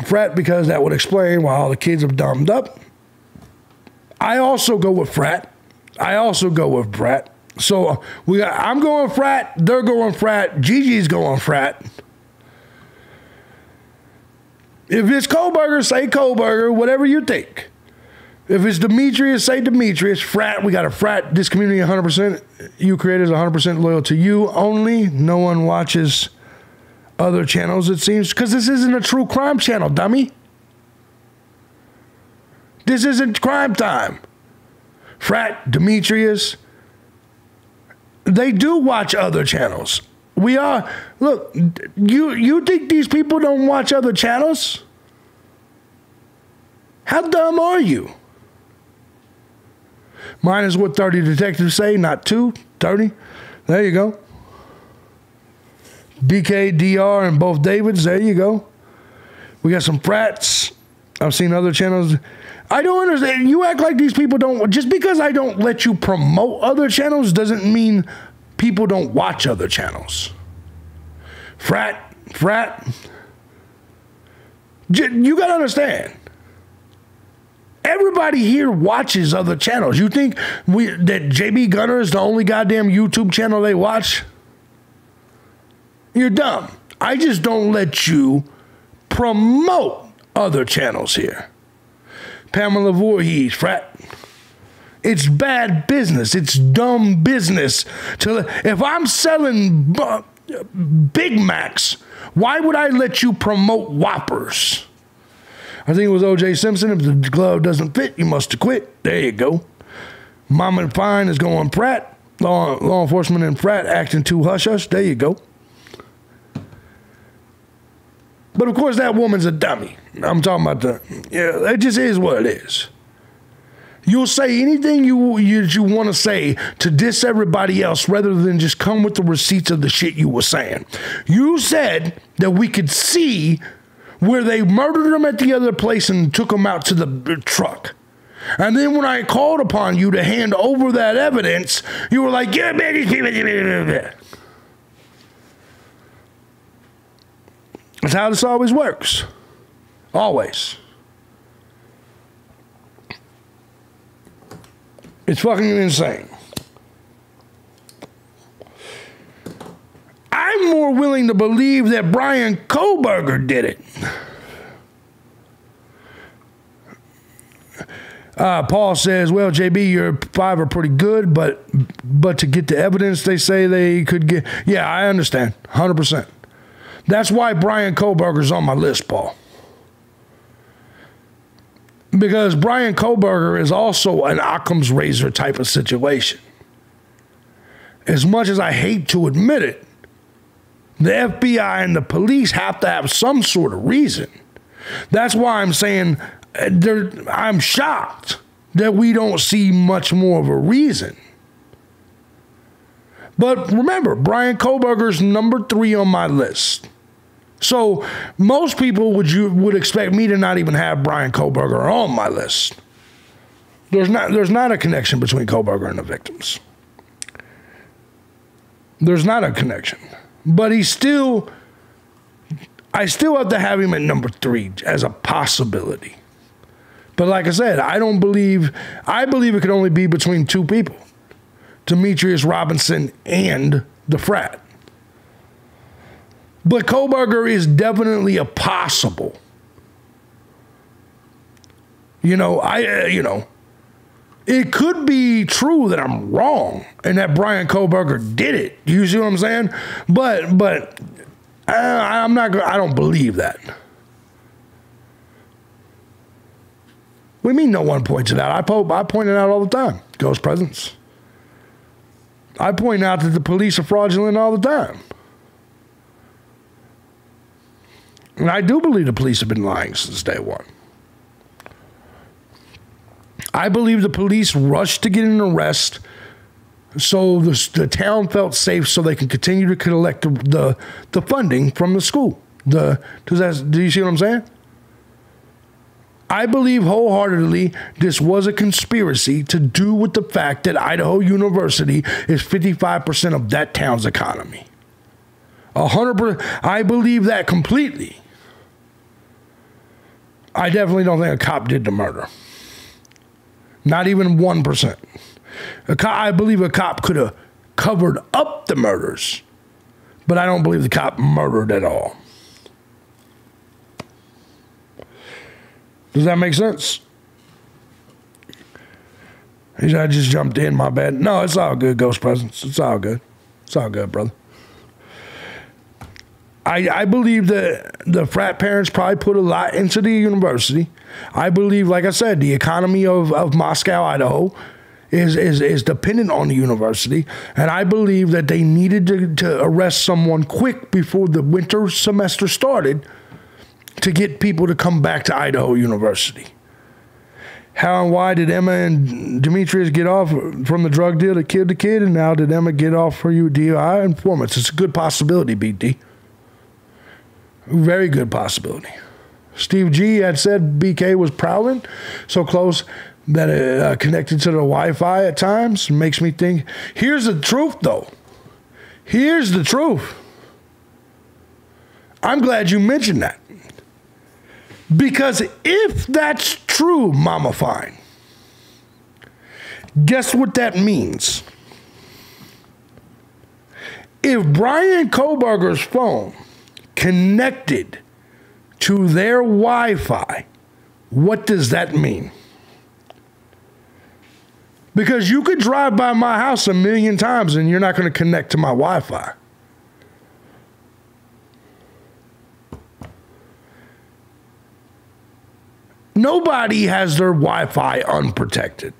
Frat, because that would explain why all the kids have dumbed up. I also go with frat. I also go with brat. So, I'm going frat, they're going frat, Gigi's going frat. If it's Kohlberger, say Kohlberger, whatever you think. If it's Demetrius, say Demetrius. Frat, we got a frat. This community 100%. You creators 100% loyal to you only. No one watches other channels, it seems. Because this isn't a true crime channel, dummy. This isn't crime time. Frat, Demetrius. They do watch other channels. We are, look, you think these people don't watch other channels? How dumb are you? Mine is what 30 detectives say, not 2, 30. There you go. BK, DR, and both Davids, there you go. We got some frats. I've seen other channels. I don't understand. You act like these people don't, just because I don't let you promote other channels doesn't mean people don't watch other channels. Frat. You got to understand. Everybody here watches other channels. You think that JB Gunner is the only goddamn YouTube channel they watch? You're dumb. I just don't let you promote other channels here. Pamela Voorhees, frat. It's bad business. It's dumb business. If I'm selling Big Macs, why would I let you promote Whoppers? I think it was O.J. Simpson. If the glove doesn't fit, you must have quit. There you go. Mama Fine is going frat. Law enforcement and frat acting too hush-hush. There you go. But of course, that woman's a dummy. I'm talking about it just is what it is. You'll say anything you want to say to diss everybody else rather than just come with the receipts of the shit you were saying. You said that we could see where they murdered him at the other place and took him out to the truck. And then when I called upon you to hand over that evidence, you were like, yeah, man. That's how this always works. Always. It's fucking insane. I'm more willing to believe that Brian Kohlberger did it. Paul says, well, JB, your 5 are pretty good, but to get the evidence they say they could get. Yeah, I understand. 100%. That's why Brian Kohlberger's on my list, Paul. Because Brian Kohlberger is also an Occam's razor type of situation. As much as I hate to admit it, The FBI and the police have to have some sort of reason. That's why I'm saying I'm shocked that we don't see much more of a reason. But remember, Brian Kohlberger's number 3 on my list. So most people would expect me to not even have Brian Kohlberger on my list. There's not a connection between Kohlberger and the victims. There's not a connection. But I still have to have him at number 3 as a possibility. But like I said, I believe it could only be between 2 people. Demetrius Robinson and the frat. But Kohlberger is definitely a possible. It could be true that I'm wrong and that Brian Kohlberger did it. You see what I'm saying? But I'm not. I don't believe that. What do you mean no one points it out? I point it out all the time. Ghost presence. I point out that the police are fraudulent all the time. And I do believe the police have been lying since day one. I believe the police rushed to get an arrest so the town felt safe so they can continue to collect the funding from the school. Do you see what I'm saying? I believe wholeheartedly this was a conspiracy to do with the fact that Idaho University is 55% of that town's economy. 100%. I believe that completely. I definitely don't think a cop did the murder. Not even 1%. I believe a cop could have covered up the murders, but I don't believe the cop murdered at all. Does that make sense? I just jumped in, my bad. No, it's all good, Ghost Presence. It's all good. It's all good, brother. I believe that the frat parents probably put a lot into the university. I believe, like I said, the economy of Moscow, Idaho is dependent on the university. And I believe that they needed to arrest someone quick before the winter semester started to get people to come back to Idaho University. How and why did Emma and Demetrius get off from the drug deal that killed the kid? And now did Emma get off for you DUI informants? It's a good possibility, BD. Very good possibility. Steve G had said BK was prowling so close that it connected to the Wi-Fi at times. Makes me think. Here's the truth, though. Here's the truth. I'm glad you mentioned that. Because if that's true, Mama Fine, guess what that means? If Brian Kohlberger's phone connected to their Wi-Fi, what does that mean? Because you could drive by my house 1,000,000 times and you're not going to connect to my Wi-Fi. Nobody has their Wi-Fi unprotected.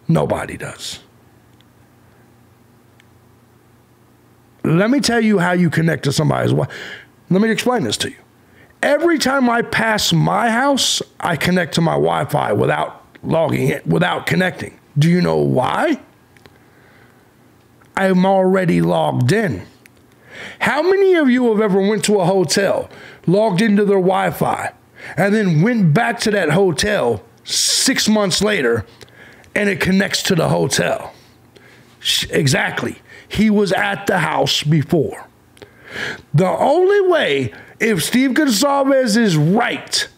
Nobody does. Let me tell you how you connect to somebody's Wi-Fi. Let me explain this to you. Every time I pass my house, I connect to my Wi-Fi without logging it, without connecting. Do you know why? I'm already logged in. How many of you have ever went to a hotel, logged into their Wi-Fi, and then went back to that hotel 6 months later, and it connects to the hotel? Exactly. He was at the house before. The only way, if Steve Gonsalves is right,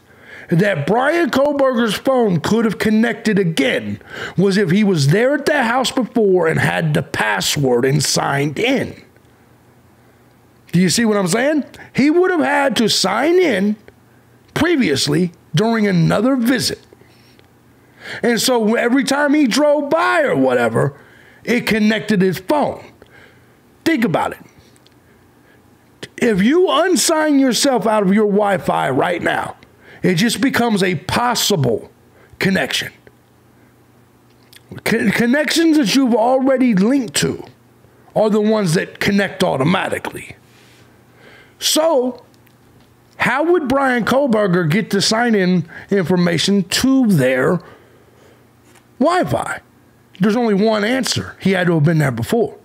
that Brian Kohlberger's phone could have connected again was if he was there at the house before and had the password and signed in. Do you see what I'm saying? He would have had to sign in previously during another visit. And so every time he drove by or whatever, it connected his phone. Think about it. If you unsign yourself out of your Wi-Fi right now, it just becomes a possible connection. Connections that you've already linked to are the ones that connect automatically. So, how would Brian Kohlberger get the sign-in information to their Wi-Fi? There's only one answer. He had to have been there before.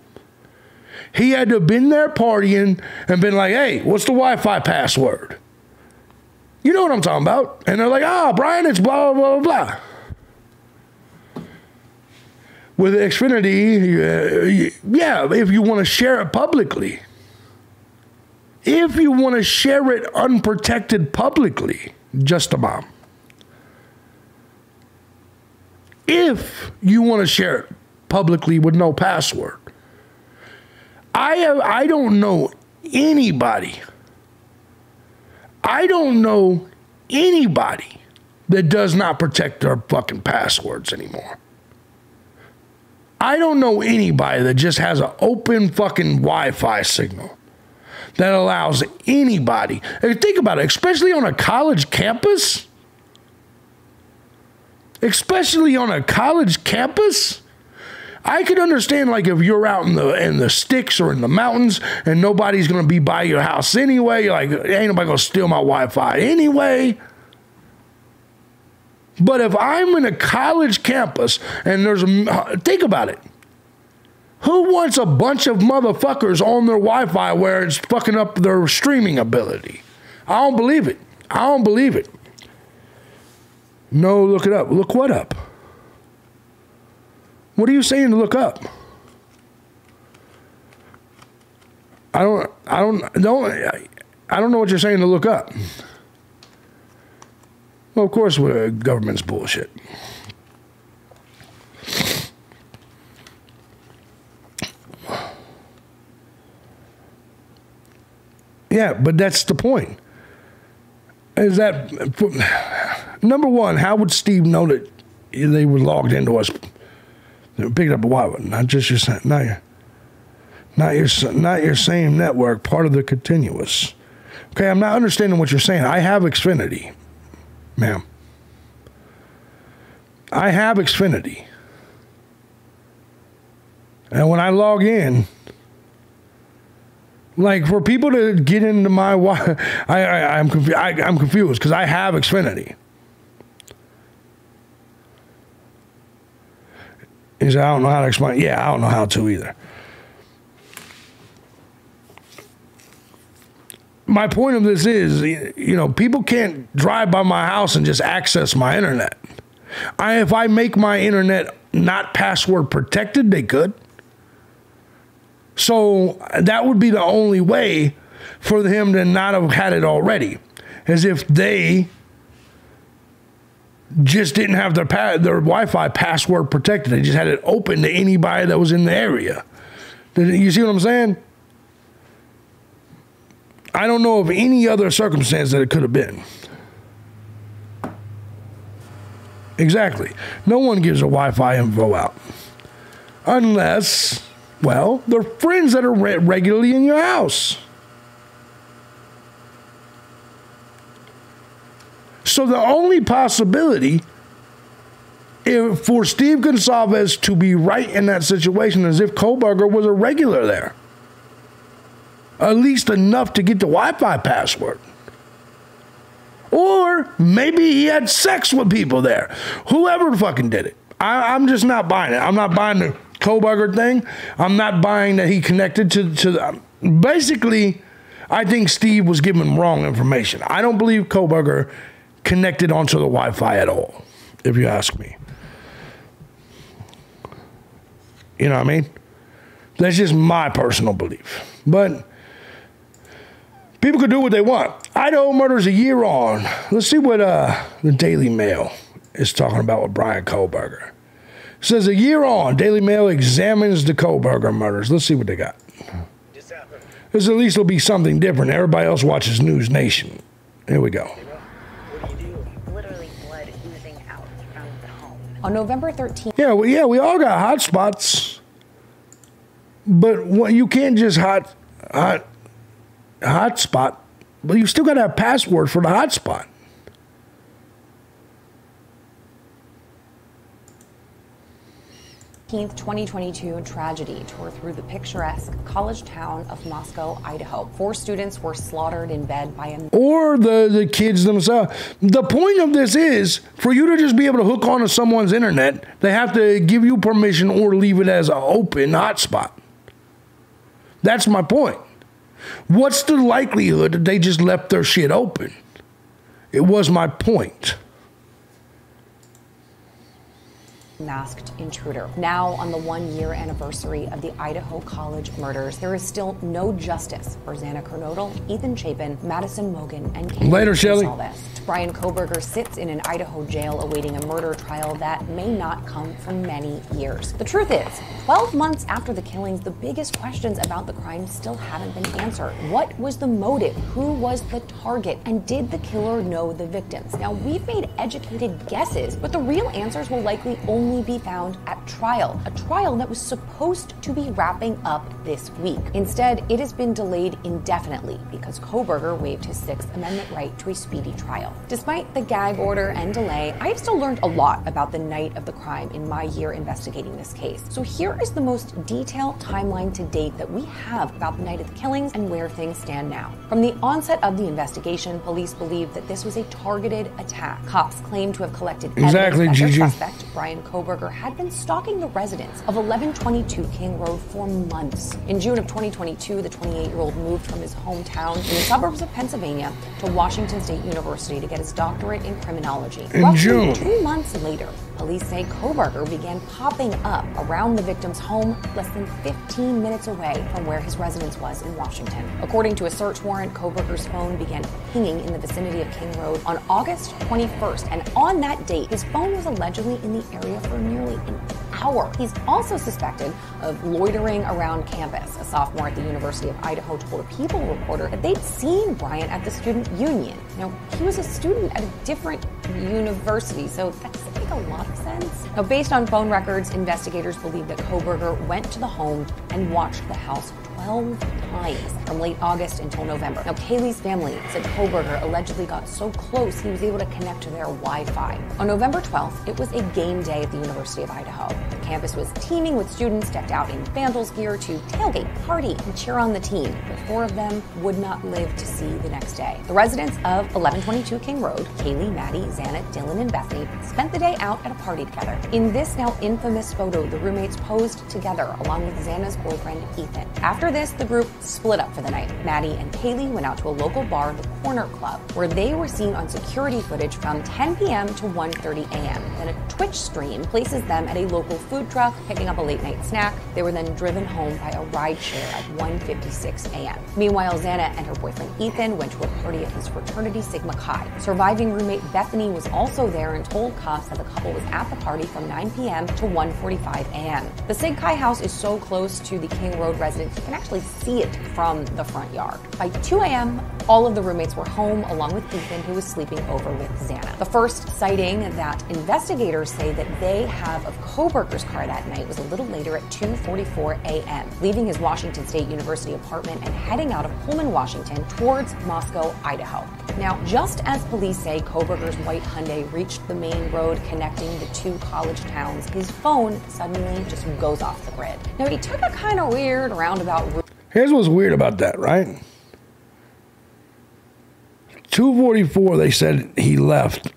He had to have been there partying and been like, hey, what's the Wi-Fi password? You know what I'm talking about. And they're like, Brian, it's blah, blah, blah, blah. With Xfinity, yeah, if you want to share it publicly. If you want to share it unprotected publicly, just a bomb. If you want to share it publicly with no password. I don't know anybody. I don't know anybody that does not protect their fucking passwords anymore. I don't know anybody that just has an open fucking Wi-Fi signal that allows anybody. And think about it, especially on a college campus. Especially on a college campus. I could understand, like, if you're out in the sticks or in the mountains and nobody's going to be by your house anyway, you're like, ain't nobody going to steal my Wi-Fi anyway. But if I'm in a college campus and think about it. Who wants a bunch of motherfuckers on their Wi-Fi where it's fucking up their streaming ability? I don't believe it. I don't believe it. No, look it up. Look what up? What are you saying to look up? I don't know what you're saying to look up. Well, of course, government's bullshit. Yeah, but that's the point. Is that, number one, how would Steve know that they were logged into us? They picked up a Wi-Fi, not your same network, part of the continuous. Okay, I'm not understanding what you're saying. I have Xfinity, ma'am. I have Xfinity. And when I log in, like, for people to get into my I'm confused because I have Xfinity. He said, I don't know how to explain. Yeah, I don't know how to either. My point of this is, you know, people can't drive by my house and just access my internet. If I make my internet not password protected, they could. So that would be the only way for him to not have had it already, as if they just didn't have their Wi-Fi password protected. They just had it open to anybody that was in the area. You see what I'm saying? I don't know of any other circumstance that it could have been. Exactly. No one gives a Wi-Fi info out. Unless, well, they're friends that are regularly in your house. So the only possibility for Steve Gonsalves to be right in that situation is if Kohlberger was a regular there. At least enough to get the Wi-Fi password. Or maybe he had sex with people there. Whoever fucking did it. I'm just not buying it. I'm not buying the Kohlberger thing. I'm not buying that he connected to basically, I think Steve was giving wrong information. I don't believe Kohlberger connected onto the Wi-Fi at all, if you ask me. You know what I mean? That's just my personal belief. But people could do what they want. Idaho murders a year on. Let's see what the Daily Mail is talking about with Brian Kohlberger. It says a year on, Daily Mail examines the Kohlberger murders. Let's see what they got. This at least will be something different. Everybody else watches News Nation. Here we go. What do you do? Literally blood oozing out from the home. On November 13th. Yeah, we all got hot spots. But you can't just hotspot, but you still got to have password for the hotspot. 2022 tragedy tore through the picturesque college town of Moscow, Idaho. 4 students were slaughtered in bed by a... Or the kids themselves. The point of this is, for you to just be able to hook onto someone's internet, they have to give you permission or leave it as an open hotspot. That's my point. What's the likelihood that they just left their shit open? It was my point. Masked intruder. Now, on the 1-year anniversary of the Idaho College murders, there is still no justice for Xana Kernodle, Ethan Chapin, Madison Mogen, and Kate Later, Shelley. Brian Kohberger sits in an Idaho jail awaiting a murder trial that may not come for many years. The truth is, 12 months after the killings, the biggest questions about the crime still haven't been answered. What was the motive? Who was the target? And did the killer know the victims? Now, we've made educated guesses, but the real answers will likely only be found at trial, a trial that was supposed to be wrapping up this week. Instead, it has been delayed indefinitely because Kohberger waived his 6th Amendment right to a speedy trial. Despite the gag order and delay, I've still learned a lot about the night of the crime in my year investigating this case. So here is the most detailed timeline to date that we have about the night of the killings and where things stand now. From the onset of the investigation, police believed that this was a targeted attack. Cops claim to have collected evidence that their suspect, Brian Kohberger, had been stalking the residents of 1122 King Road for months. In June of 2022, the 28-year-old moved from his hometown in the suburbs of Pennsylvania to Washington State University to get his doctorate in criminology. In June. 2 months later, police say Kohberger began popping up around the victim's home less than 15 minutes away from where his residence was in Washington. According to a search warrant, Kohberger's phone began pinging in the vicinity of King Road on August 21st, and on that date, his phone was allegedly in the area for nearly an hour. He's also suspected of loitering around campus. A sophomore at the University of Idaho told a People reporter that they'd seen Brian at the student union. Now, he was a student at a different university, so that doesn't make a lot of sense. Now, based on phone records, investigators believe that Kohberger went to the home and watched the house 12 times from late August until November. Now, Kaylee's family said Kohberger allegedly got so close he was able to connect to their Wi-Fi. On November 12th, it was a game day at the University of Idaho. The campus was teeming with students decked out in Vandals gear to tailgate, party, and cheer on the team, but 4 of them would not live to see the next day. The residents of 1122 King Road, Kaylee, Maddie, Xana, Dylan, and Bethany, spent the day out at a party together. In this now infamous photo, the roommates posed together along with Xana's boyfriend, Ethan. After this, the group split up for the night. Maddie and Kaylee went out to a local bar, the Corner Club, where they were seen on security footage from 10 p.m. to 1:30 a.m. Then a Twitch stream places them at a local food truck, picking up a late-night snack. They were then driven home by a rideshare at 1:56 a.m. Meanwhile, Xana and her boyfriend Ethan went to a party at his fraternity Sigma Chi. Surviving roommate Bethany was also there and told cops that the couple was at the party from 9 p.m. to 1:45 a.m. The Sig Chi house is so close to the King Road residence you can actually see it from the front yard. By 2 a.m., all of the roommates were home, along with Ethan, who was sleeping over with Xana. The first sighting that investigators say that they have of Kohberger's car that night was a little later at 2:44 a.m., leaving his Washington State University apartment and heading out of Pullman, Washington, towards Moscow, Idaho. Now, just as police say Kohberger's white Hyundai reached the main road connecting the 2 college towns, his phone suddenly just goes off the grid. Now, he took a kind of weird roundabout route. Here's what's weird about that, right? 2:44, they said he left.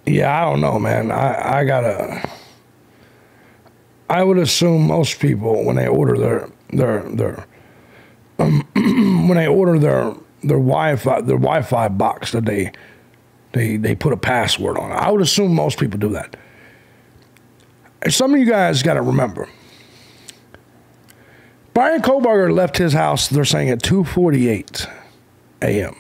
Yeah, I don't know, man. I would assume most people, when they order when they order their Wi-Fi box, that they put a password on it. I would assume most people do that. And some of you guys got to remember, Brian Kohberger left his house, they're saying, at 2:48 a.m.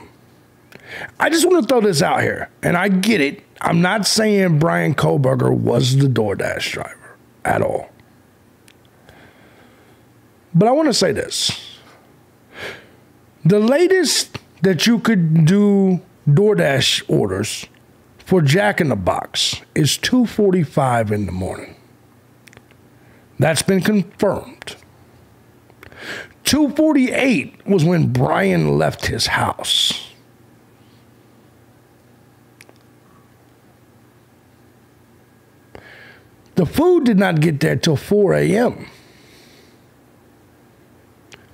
I just want to throw this out here, and I get it. I'm not saying Brian Kohberger was the DoorDash driver at all. But I want to say this. The latest that you could do DoorDash orders for Jack in the Box is 2:45 in the morning. That's been confirmed. 2:48 was when Brian left his house. The food did not get there till 4 a.m.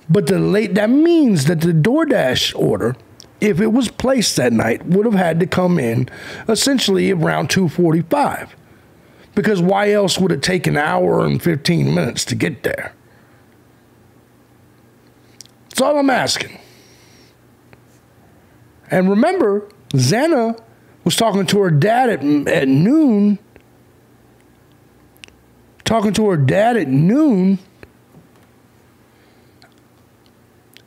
But that means that the DoorDash order, if it was placed that night, would have had to come in essentially around 2:45. Because why else would it take an hour and 15 minutes to get there? That's all I'm asking. And remember, Xana was talking to her dad at noon.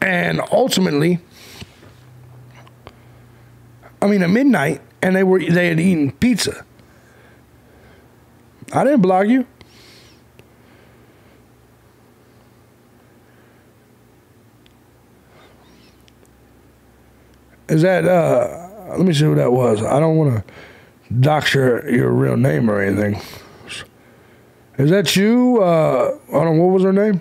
And ultimately, at midnight, and they had eaten pizza. I didn't block you. Is that, let me see who that was. I don't want to dox your real name or anything. Is that you? I don't know, what was her name?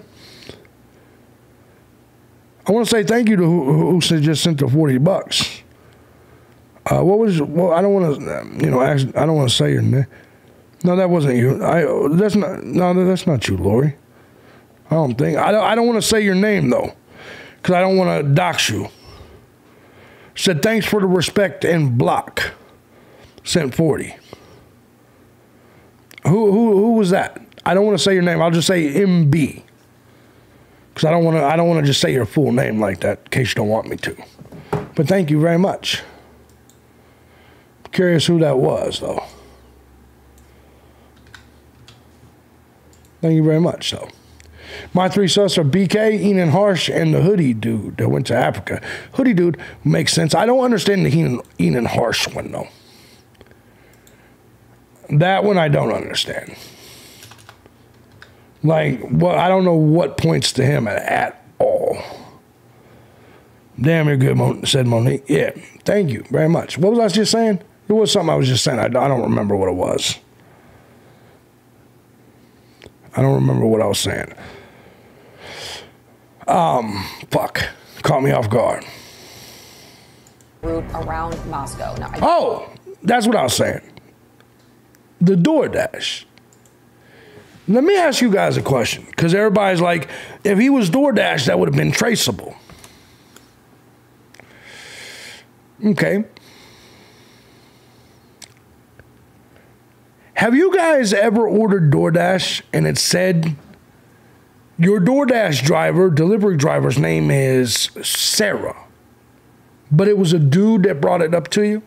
I want to say thank you to who just sent the $40. I don't want to, I don't want to say your name. No, that wasn't you. That's not you, Lori. I don't think. I don't want to say your name, though, because I don't want to dox you. Said, thanks for the respect and block. Sent 40. Who was that? I don't want to say your name. I'll just say MB. Because I don't want to just say your full name like that, in case you don't want me to. But thank you very much. Curious who that was, though. Thank you very much, though. My three sus are BK, Enan Harsh, and the hoodie dude that went to Africa. Hoodie dude makes sense. I don't understand the Enan Harsh one, though. That one I don't understand. Like, well, I don't know what points to him at all. Damn, you're good, said Monique. Yeah, thank you very much. What was I just saying? There was something I was just saying. I don't remember what it was. I don't remember what I was saying. Fuck. Caught me off guard. Route around Moscow. Now, that's what I was saying. The DoorDash. Let me ask you guys a question, because everybody's like, if he was DoorDash, that would have been traceable. Okay. Have you guys ever ordered DoorDash and it said your DoorDash driver, delivery driver's name is Sarah, but it was a dude that brought it up to you?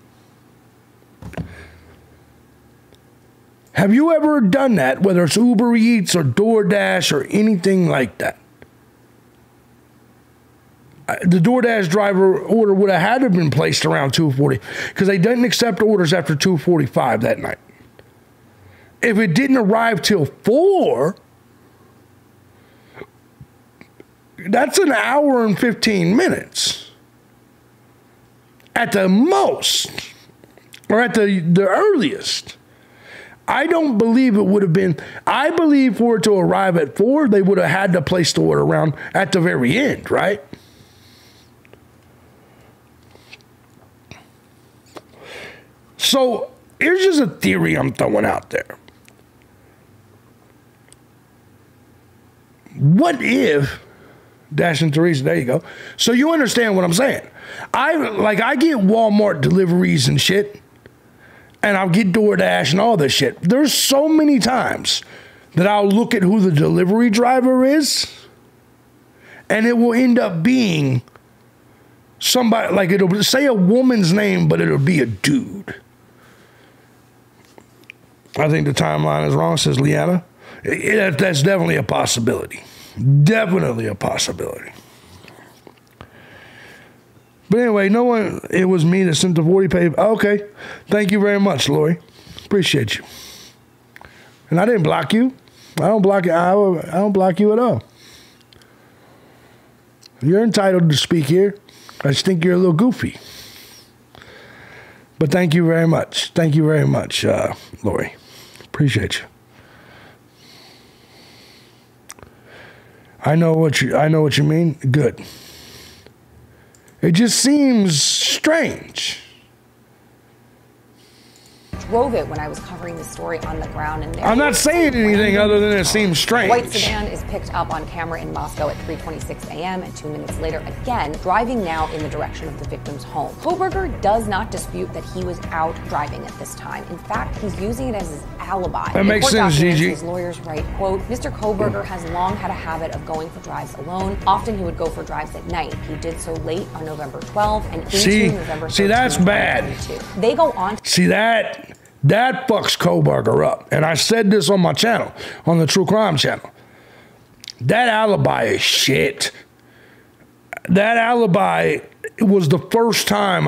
Have you ever done that, whether it's Uber Eats or DoorDash or anything like that? The DoorDash driver order would have had to have been placed around 2:40 because they didn't accept orders after 2:45 that night. If it didn't arrive till 4, that's an hour and 15 minutes at the most, or at the earliest. I don't believe it would have been. I believe for it to arrive at 4, they would have had to place the order around at the very end, right? So here's just a theory I'm throwing out there. What if, Dash and Teresa, there you go. So you understand what I'm saying. I get Walmart deliveries and shit, and I'll get DoorDash and all this shit. There's so many times that I'll look at who the delivery driver is, and it will end up being somebody, like it'll say a woman's name, but it'll be a dude. I think the timeline is wrong, says Leanna. That's definitely a possibility. Definitely a possibility. But anyway, it was me that sent the 40 pay. Okay. Thank you very much, Lori. Appreciate you. And I didn't block you. I don't block you. I don't block you at all. You're entitled to speak here. I just think you're a little goofy. But thank you very much. Thank you very much, Lori. Appreciate you. I know what you mean. Good. It just seems strange. drove it when I was covering the story on the ground. And I'm not saying anything other than it seems strange. White sedan is picked up on camera in Moscow at 3:26 a.m. and 2 minutes later, again, driving now in the direction of the victim's home. Kohberger does not dispute that he was out driving at this time. In fact, he's using it as his alibi. That makes sense, Gigi. His lawyers write, quote, Mr. Kohberger has long had a habit of going for drives alone. Often he would go for drives at night. He did so late on November 12th and into November 13th. See, that's bad. They go on. See, that fucks Kohberger up. And I said this on my channel, on the True Crime channel. That alibi is shit. That alibi was the first time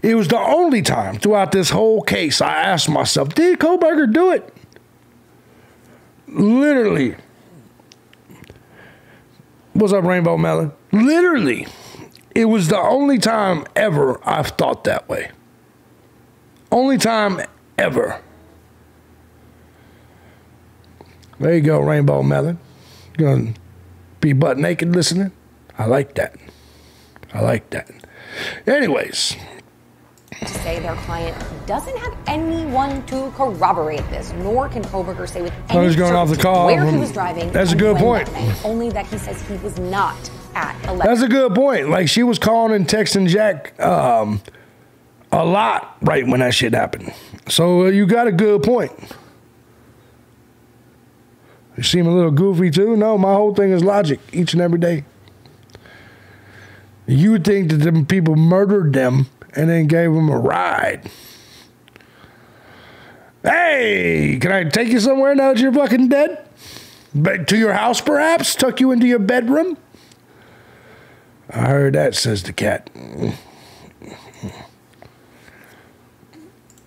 it was the only time throughout this whole case I asked myself, did Kohberger do it? Literally. What's up, Rainbow Melon? Literally, it was the only time ever I've thought that way. Only time ever. There you go, Rainbow Melon. You're gonna be butt naked listening? I like that. I like that. Anyways. To say their client doesn't have anyone to corroborate this, nor can Kohberger say with any certainty where he was driving. That's a good point. Only that he says he was not at 11. That's a good point. Like, she was calling and texting Jack a lot right when that shit happened. So you got a good point. You seem a little goofy too? No, my whole thing is logic each and every day. You would think that them people murdered them and then gave them a ride. Hey, can I take you somewhere now that you're fucking dead? Back to your house, perhaps? Tuck you into your bedroom? I heard that, says the cat.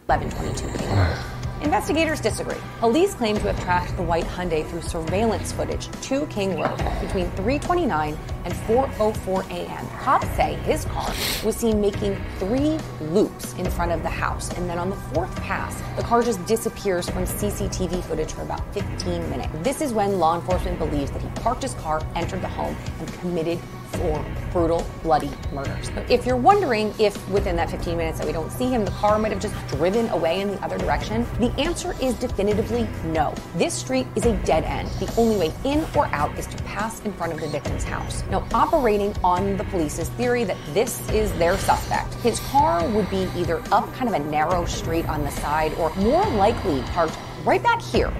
11:22 p.m. Investigators disagree. Police claim to have tracked the white Hyundai through surveillance footage to King Road between 3:29 and 4:04 a.m. Cops say his car was seen making 3 loops in front of the house, and then on the 4th pass, the car just disappears from CCTV footage for about 15 minutes. This is when law enforcement believes that he parked his car, entered the home, and committed 4 brutal, bloody murders. But if you're wondering if within that 15 minutes that we don't see him, the car might have just driven away in the other direction, the answer is definitively no. This street is a dead end. The only way in or out is to pass in front of the victim's house. Now, operating on the police's theory that this is their suspect, his car would be either up kind of a narrow street on the side or more likely parked right back here,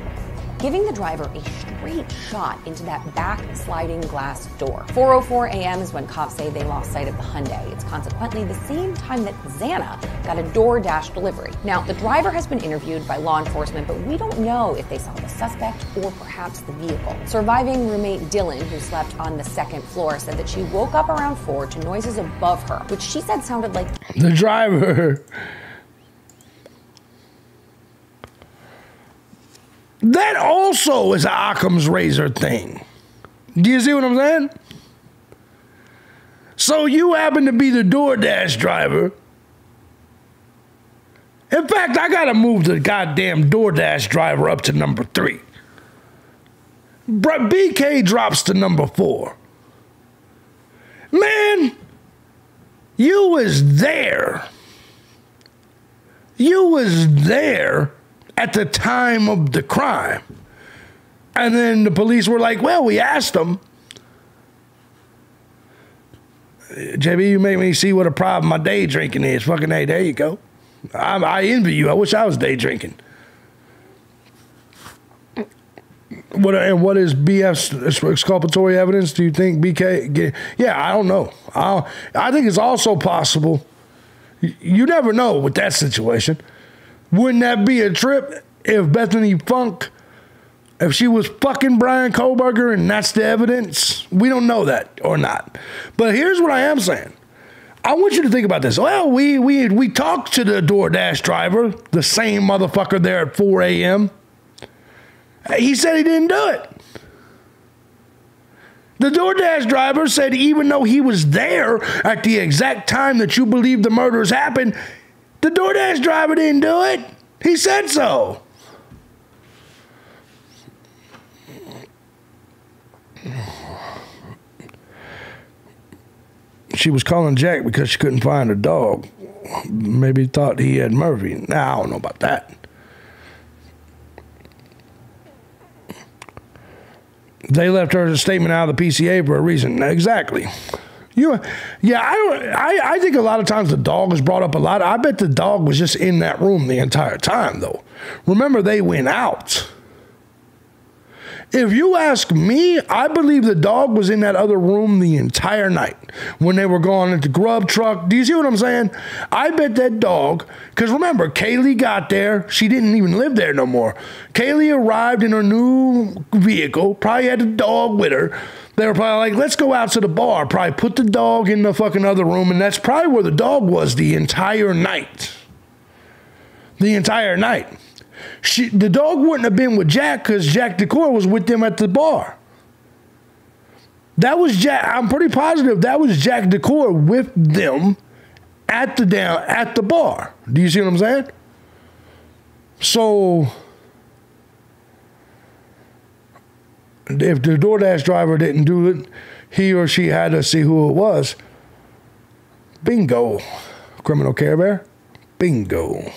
giving the driver a straight shot into that back sliding glass door. 4:04 a.m. is when cops say they lost sight of the Hyundai. It's consequently the same time that Xana got a DoorDash delivery. Now, the driver has been interviewed by law enforcement, but we don't know if they saw the suspect or perhaps the vehicle. Surviving roommate Dylan, who slept on the 2nd floor, said that she woke up around 4 to noises above her, which she said sounded like the driver. That also is an Occam's razor thing. Do you see what I'm saying? So you happen to be the DoorDash driver. In fact, I got to move the goddamn DoorDash driver up to number 3. BK drops to number 4. Man, you was there. You was there at the time of the crime. And then the police were like, well, we asked them. JB, you make me see what a problem my day drinking is. Fucking hey, there you go. I envy you. I wish I was day drinking. What is BF's exculpatory evidence? Do you think BK? Yeah, I don't know. I think it's also possible. You never know with that situation. Wouldn't that be a trip if Bethany Funk, if she was fucking Brian Kohberger and that's the evidence? We don't know that or not. But here's what I am saying. I want you to think about this. Well, we talked to the DoorDash driver, the same motherfucker there at 4 a.m. He said he didn't do it. The DoorDash driver said even though he was there at the exact time that you believe the murders happened, the DoorDash driver didn't do it. He said so. She was calling Jack because she couldn't find her dog. Maybe thought he had Murphy. Nah, I don't know about that. They left her statement out of the PCA for a reason. Exactly. I think a lot of times the dog is brought up a lot. I bet the dog was just in that room the entire time, though. Remember, they went out. If you ask me, I believe the dog was in that other room the entire night when they were going into grub truck. Do you see what I'm saying? I bet that dog, because remember, Kaylee got there. She didn't even live there no more. Kaylee arrived in her new vehicle, probably had the dog with her. They were probably like, let's go out to the bar, probably put the dog in the fucking other room, and that's probably where the dog was the entire night. The entire night. The dog wouldn't have been with Jack because Jack Decor was with them at the bar. That was Jack. I'm pretty positive that was Jack Decor with them at the bar. Do you see what I'm saying? So if the DoorDash driver didn't do it, he or she had to see who it was. Bingo. Criminal Care Bear. Bingo.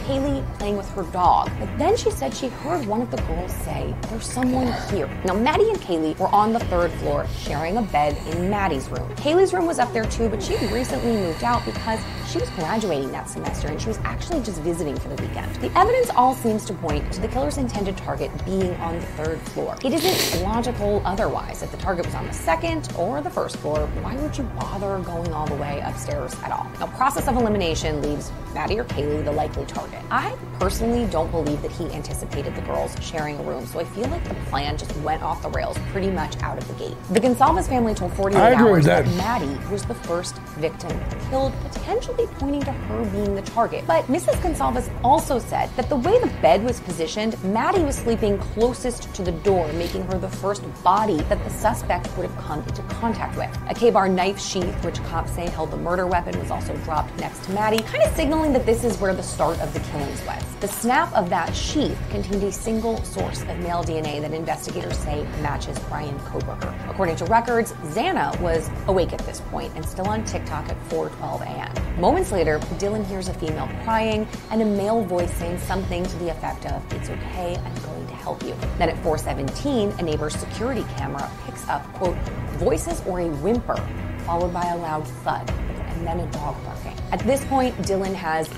Kaylee playing with her dog, but then she said she heard one of the girls say, "There's someone here." Now, Maddie and Kaylee were on the 3rd floor sharing a bed in Maddie's room. Kaylee's room was up there too, but she had recently moved out because she was graduating that semester and she was actually just visiting for the weekend. The evidence all seems to point to the killer's intended target being on the 3rd floor. It isn't logical otherwise. If the target was on the 2nd or the 1st floor, why would you bother going all the way upstairs at all? Now, process of elimination leaves Maddie or Kaylee the likely target. I personally don't believe that he anticipated the girls sharing a room, so I feel like the plan just went off the rails pretty much out of the gate. The Gonsalves family told 48 Hours that Maddie was the first victim killed, potentially pointing to her being the target. But Mrs. Gonsalves also said that the way the bed was positioned, Maddie was sleeping closest to the door, making her the first body that the suspect would have come into contact with. A K-bar knife sheath, which cops say held the murder weapon, was also dropped next to Maddie, kind of signaling that this is where the start of the killings was. The snap of that sheath contained a single source of male DNA that investigators say matches Brian Koberger. According to records, Xana was awake at this point and still on TikTok at 4:12 a.m. Moments later, Dylan hears a female crying and a male voice saying something to the effect of, "It's okay, I'm going to help you." Then at 4:17, a neighbor's security camera picks up, quote, voices or a whimper, followed by a loud thud, and then a dog barking. At this point, Dylan has...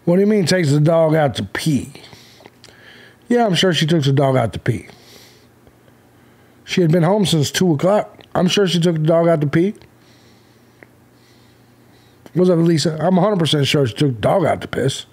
What do you mean takes the dog out to pee? Yeah, I'm sure she took the dog out to pee. She had been home since 2 o'clock. I'm sure she took the dog out to pee. What's up, Lisa? I'm 100% sure she took the dog out to piss.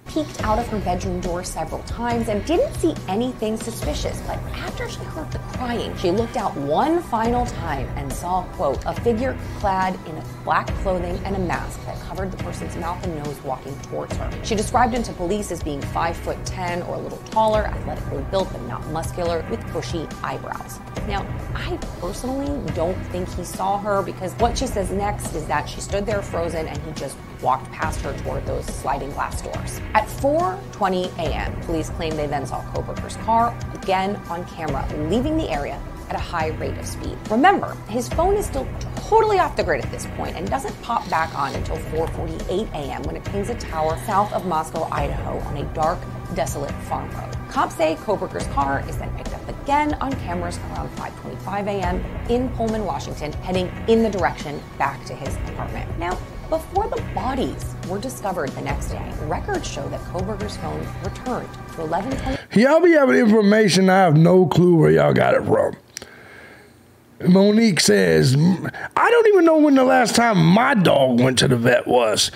Peeked out of her bedroom door several times and didn't see anything suspicious, but after she heard the crying, she looked out one final time and saw, quote, a figure clad in black clothing and a mask that covered the person's mouth and nose walking towards her. She described him to police as being 5'10" or a little taller, athletically built but not muscular, with bushy eyebrows. Now, I personally don't think he saw her because what she says next is that she stood there frozen and he just walked past her toward those sliding glass doors. At 4:20 a.m., police claim they then saw Koberger's car, again on camera, leaving the area at a high rate of speed. Remember, his phone is still totally off the grid at this point and doesn't pop back on until 4:48 a.m. when it pings a tower south of Moscow, Idaho on a dark, desolate farm road. Cops say Koberger's car is then picked up again on cameras around 5:25 a.m. in Pullman, Washington, heading in the direction back to his apartment. Now, before the bodies were discovered the next day, records show that Koberger's phone returned to 11:20. Y'all be having information I have no clue where y'all got it from. Monique says, I don't even know when the last time my dog went to the vet was.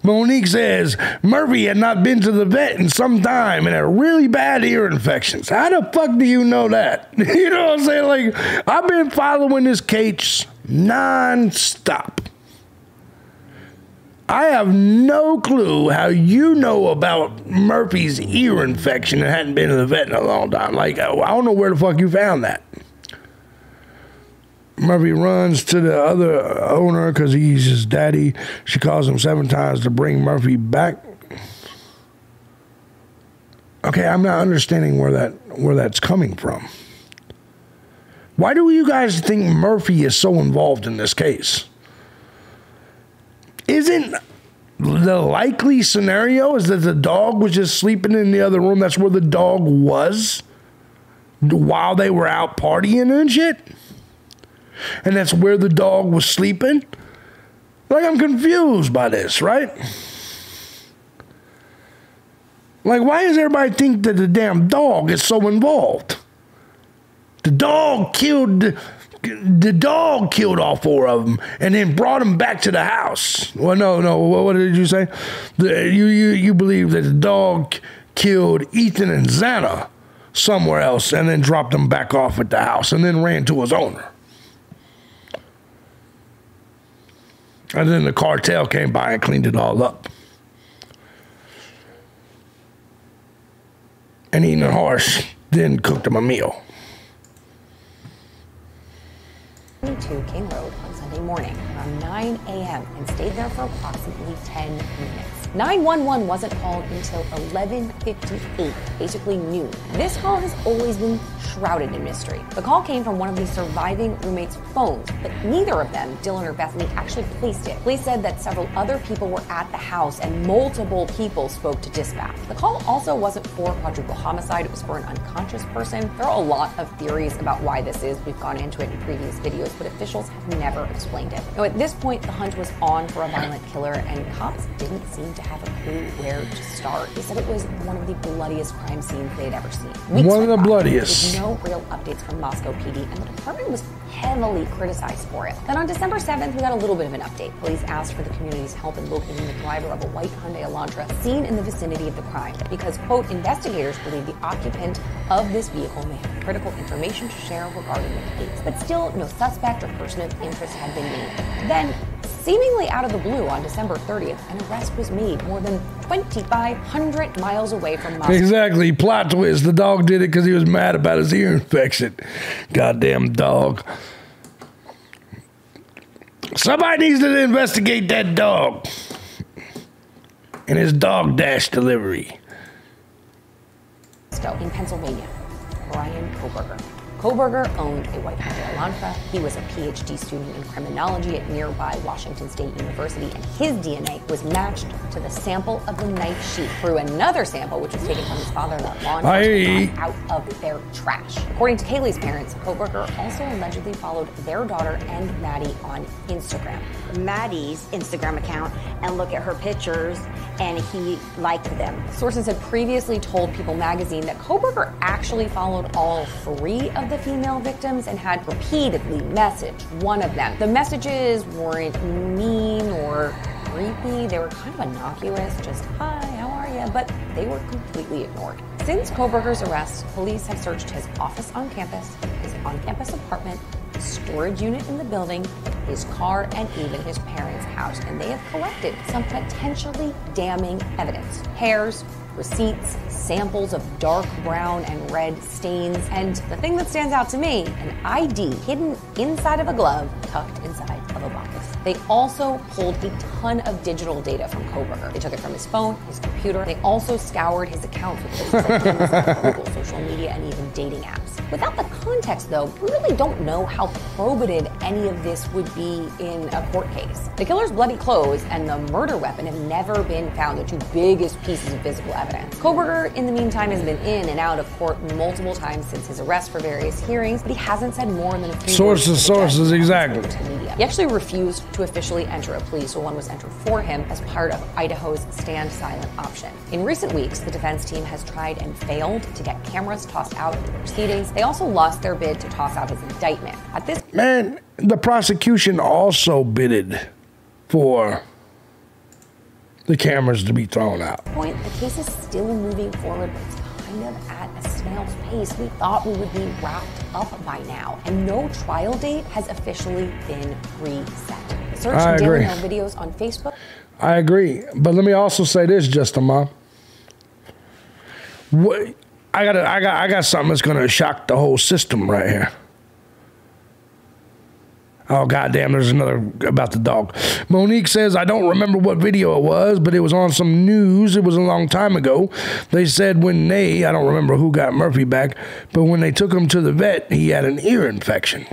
Monique says, Murphy had not been to the vet in some time and had really bad ear infections. How the fuck do you know that? You know what I'm saying? Like, I've been following this case non-stop. I have no clue how you know about Murphy's ear infection and hadn't been to the vet in a long time. Like, I don't know where the fuck you found that. Murphy runs to the other owner because he's his daddy. She calls him 7 times to bring Murphy back. Okay, I'm not understanding where that's coming from. Why do you guys think Murphy is so involved in this case? Isn't the likely scenario is that the dog was just sleeping in the other room? That's where the dog was while they were out partying and shit? And that's where the dog was sleeping? Like, I'm confused by this, right? Like, why does everybody think that the damn dog is so involved? The dog killed all four of them and then brought them back to the house. Well, no. What did you say? You believe that the dog killed Ethan and Xana somewhere else and then dropped them back off at the house and then ran to his owner. And then the cartel came by and cleaned it all up. And Ethan Harsh then cooked him a meal. 22 King Road on Sunday morning around 9 a.m. and stayed there for approximately 10 minutes. 911 wasn't called until 11:58, basically noon. This call has always been shrouded in mystery. The call came from one of the surviving roommates' phones, but neither of them, Dylan or Bethany, actually placed it. Police said that several other people were at the house and multiple people spoke to dispatch. The call also wasn't for quadruple homicide, it was for an unconscious person. There are a lot of theories about why this is. We've gone into it in previous videos, but officials have never explained it. Now, at this point, the hunt was on for a violent killer, and cops didn't seem to have a clue where to start. They said it was one of the bloodiest crime scenes they'd ever seen. One of the bloodiest. With no real updates from Moscow PD, and the department was heavily criticized for it. Then on December 7th, we got a little bit of an update. Police asked for the community's help in locating the driver of a white Hyundai Elantra seen in the vicinity of the crime because, quote, investigators believe the occupant of this vehicle may have critical information to share regarding the case. But still, no suspect or person of interest had been named. Then, seemingly out of the blue, on December 30th, an arrest was made more than 2,500 miles away from Moscow. Exactly. Plot twist. The dog did it because he was mad about his ear infection. Goddamn dog. Somebody needs to investigate that dog and his dog dash delivery. In Pennsylvania, Brian Koberger. Koberger owned a white Hyundai Elantra. He was a PhD student in criminology at nearby Washington State University, and his DNA was matched to the sample of the knife sheath through another sample, which was taken from his father that law enforcement got out of their trash. According to Kaylee's parents, Koberger also allegedly followed their daughter and Maddie on Instagram. Maddie's Instagram account and look at her pictures, and he liked them. Sources had previously told People magazine that Koberger actually followed all three of the female victims and had repeatedly messaged one of them. The messages weren't mean or creepy. They were kind of innocuous, just, hi, how are you? But they were completely ignored. Since Koberger's arrest, police have searched his office on campus, his on-campus apartment, his storage unit in the building, his car, and even his parents' house. And they have collected some potentially damning evidence. Hairs, receipts, samples of dark brown and red stains, and the thing that stands out to me, an ID hidden inside of a glove, tucked inside of a box. They also pulled a ton of digital data from Koberger. They took it from his phone, his computer. They also scoured his accounts with places like Instagram, Google, social media, and even dating apps. Without the context, though, we really don't know how probative any of this would be in a court case. The killer's bloody clothes and the murder weapon have never been found, the two biggest pieces of physical evidence. Koberger, in the meantime, has been in and out of court multiple times since his arrest for various hearings, but he hasn't said more than a few sources, exactly. He actually refused to officially enter a plea, so one was entered for him as part of Idaho's stand silent option. In recent weeks, the defense team has tried and failed to get cameras tossed out of the proceedings. They also lost their bid to toss out his indictment. At this man, the prosecution also bidded for the cameras to be thrown out. Point, the case is still moving forward, but it's kind of at a snail's pace. We thought we would be wrapped up by now, and no trial date has officially been reset. Search Daily Mail videos on Facebook. I agree, but let me also say this, Justin, Mom. What? I got something that's gonna shock the whole system right here. Oh, goddamn, there's another about the dog. Monique says, I don't remember what video it was, but it was on some news. It was a long time ago. They said when I don't remember who got Murphy back, but when they took him to the vet, he had an ear infection.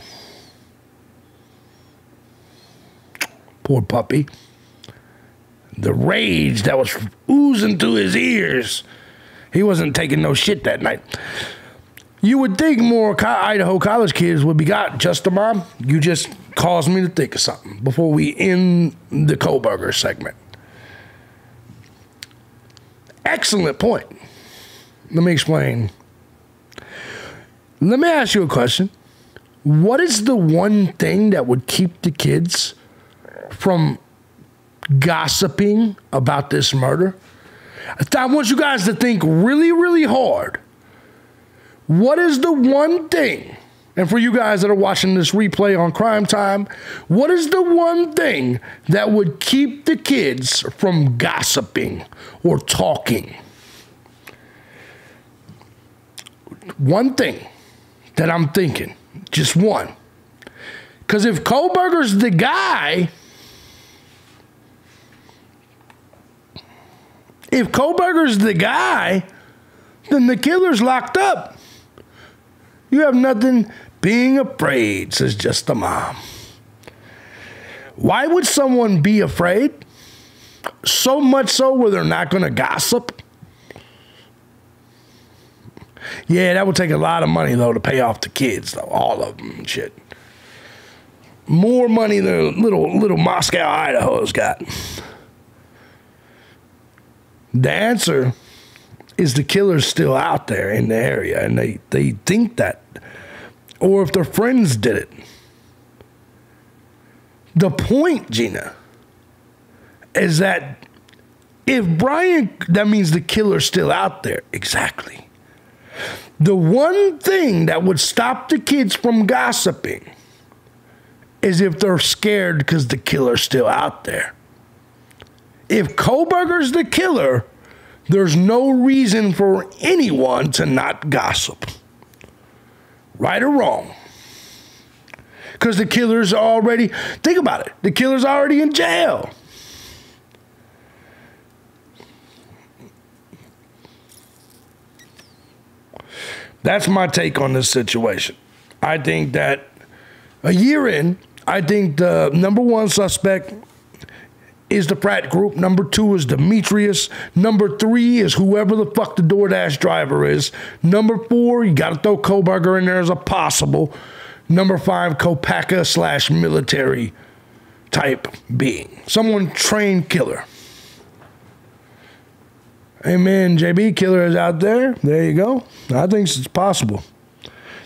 Poor puppy. The rage that was oozing through his ears. He wasn't taking no shit that night. You would think more Idaho college kids would be got. Just a mom, you just caused me to think of something before we end the Koberger segment. Excellent point. Let me explain. Let me ask you a question. What is the one thing that would keep the kids from gossiping about this murder? I want you guys to think really, really hard. What is the one thing, and for you guys that are watching this replay on Crime Time, what is the one thing that would keep the kids from gossiping or talking? One thing that I'm thinking, just one. Because if Koberger's the guy, then the killer's locked up. You have nothing being afraid, says Just a Mom. Why would someone be afraid? So much so where they're not going to gossip? Yeah, that would take a lot of money, though, to pay off the kids, though. All of them and shit. More money than little Moscow, Idaho's got. The answer is the killer's still out there in the area, and they think that. Or if their friends did it. The point, Gina, is that if Brian, that means the killer's still out there. Exactly. The one thing that would stop the kids from gossiping is if they're scared because the killer's still out there. If Koberger's the killer, there's no reason for anyone to not gossip. Right or wrong. Because the killer's already, think about it, the killer's already in jail. That's my take on this situation. I think that a year in, I think the number one suspect is the frat group. Number 2 is Demetrius. Number 3 is whoever the fuck the DoorDash driver is. Number 4, you got to throw Koberger in there as a possible. Number 5, Kopaka / military type being. Someone trained killer. Amen, JB. Killer is out there. There you go. I think it's possible.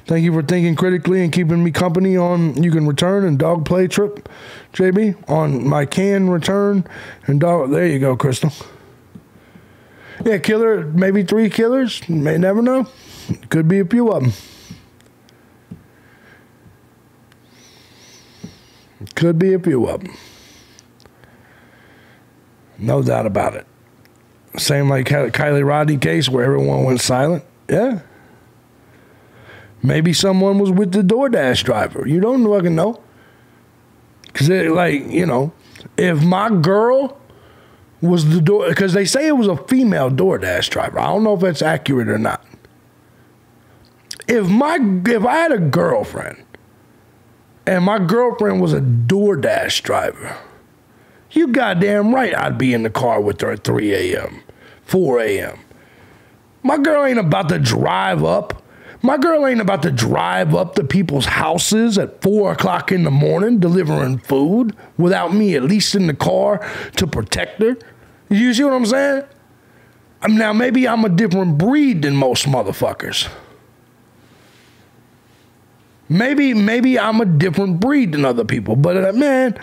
Thank you for thinking critically and keeping me company on You Can Return and Dog Play Trip, JB, on my can return and dog. There you go, Crystal. Yeah, killer, maybe 3 killers. May never know. Could be a few of them. Could be a few of them. No doubt about it. Same like Kylie Rodney case where everyone went silent. Yeah. Maybe someone was with the DoorDash driver. You don't fucking know. Because, like, you know, if my girl was the door, because they say it was a female DoorDash driver. I don't know if that's accurate or not. If I had a girlfriend and my girlfriend was a DoorDash driver, you goddamn right I'd be in the car with her at 3 a.m., 4 a.m. My girl ain't about to drive up. My girl ain't about to drive up to people's houses at 4 o'clock in the morning delivering food without me at least in the car to protect her. You see what I'm saying? Now, maybe I'm a different breed than most motherfuckers. Maybe I'm a different breed than other people. But, man,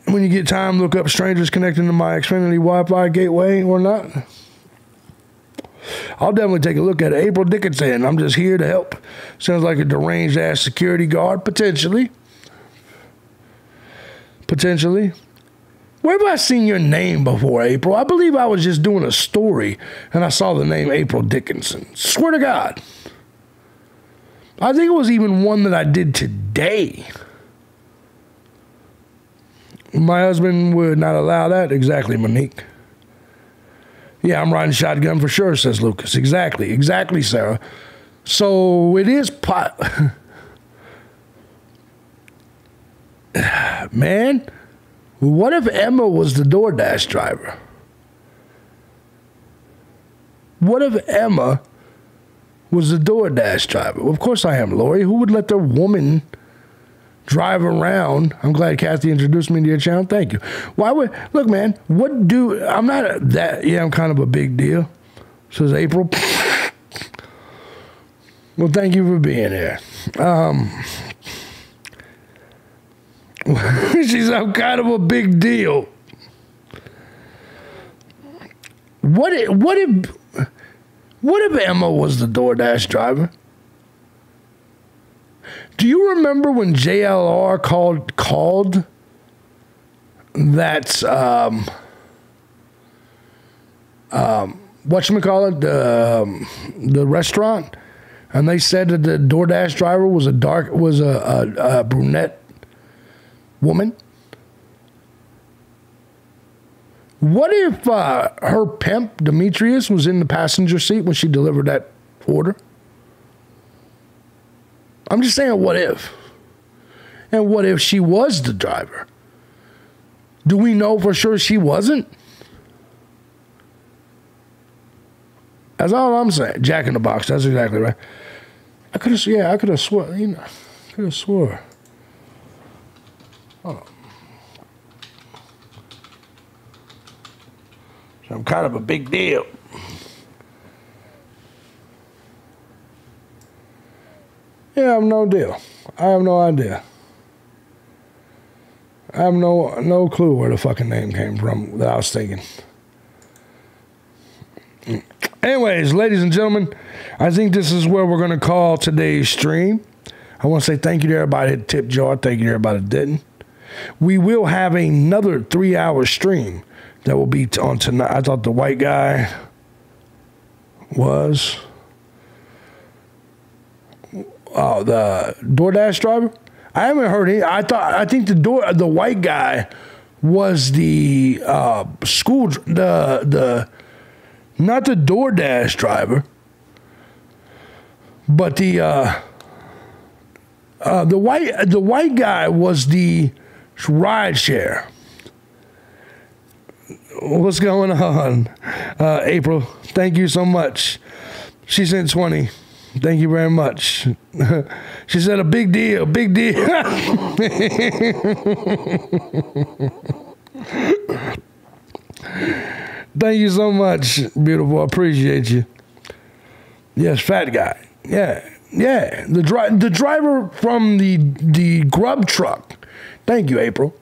when you get time, look up strangers connecting to my Xfinity Wi-Fi gateway or not. I'll definitely take a look at it. April Dickinson, I'm just here to help. Sounds like a deranged-ass security guard, potentially. Potentially. Where have I seen your name before, April? I believe I was just doing a story, and I saw the name April Dickinson. Swear to God. I think it was even one that I did today. My husband would not allow that. Exactly, Monique. Yeah, I'm riding shotgun for sure, says Lucas. Exactly, Sarah. So it is man, What if Emma was the DoorDash driver? What if Emma was the DoorDash driver? Well, of course I am, Lori. Who would let their woman drive around? I'm glad Kathy introduced me to your channel. Thank you. Why would, look, man, I'm not that, yeah, I'm kind of a big deal, says April. Well, thank you for being here. She's I'm kind of a big deal. What if Emma was the DoorDash driver? Do you remember when JLR called that whatchamacallit, the restaurant, and they said that the DoorDash driver was a brunette woman? What if her pimp, Demetrius, was in the passenger seat when she delivered that order? I'm just saying, what if? And what if she was the driver? Do we know for sure she wasn't? That's all I'm saying. Jack in the Box, that's exactly right. I could have swore, you know, could have swore. Hold on. So I'm kind of a big deal. Yeah, I'm no deal. I have no idea. I have no clue where the fucking name came from that I was thinking. Anyways, ladies and gentlemen, I think this is where we're going to call today's stream. I want to say thank you to everybody that tipped jar. Thank you to everybody that didn't. We will have another 3-hour stream that will be on tonight. I thought the white guy was the DoorDash driver. I haven't heard any. I think the white guy was the school not the DoorDash driver, but the white guy was the ride share. What's going on, April? Thank you so much. She sent 20. Thank you very much. She said a big deal, big deal. Thank you so much, beautiful. I appreciate you. Yes, fat guy. Yeah. The driver from the grub truck. Thank you, April.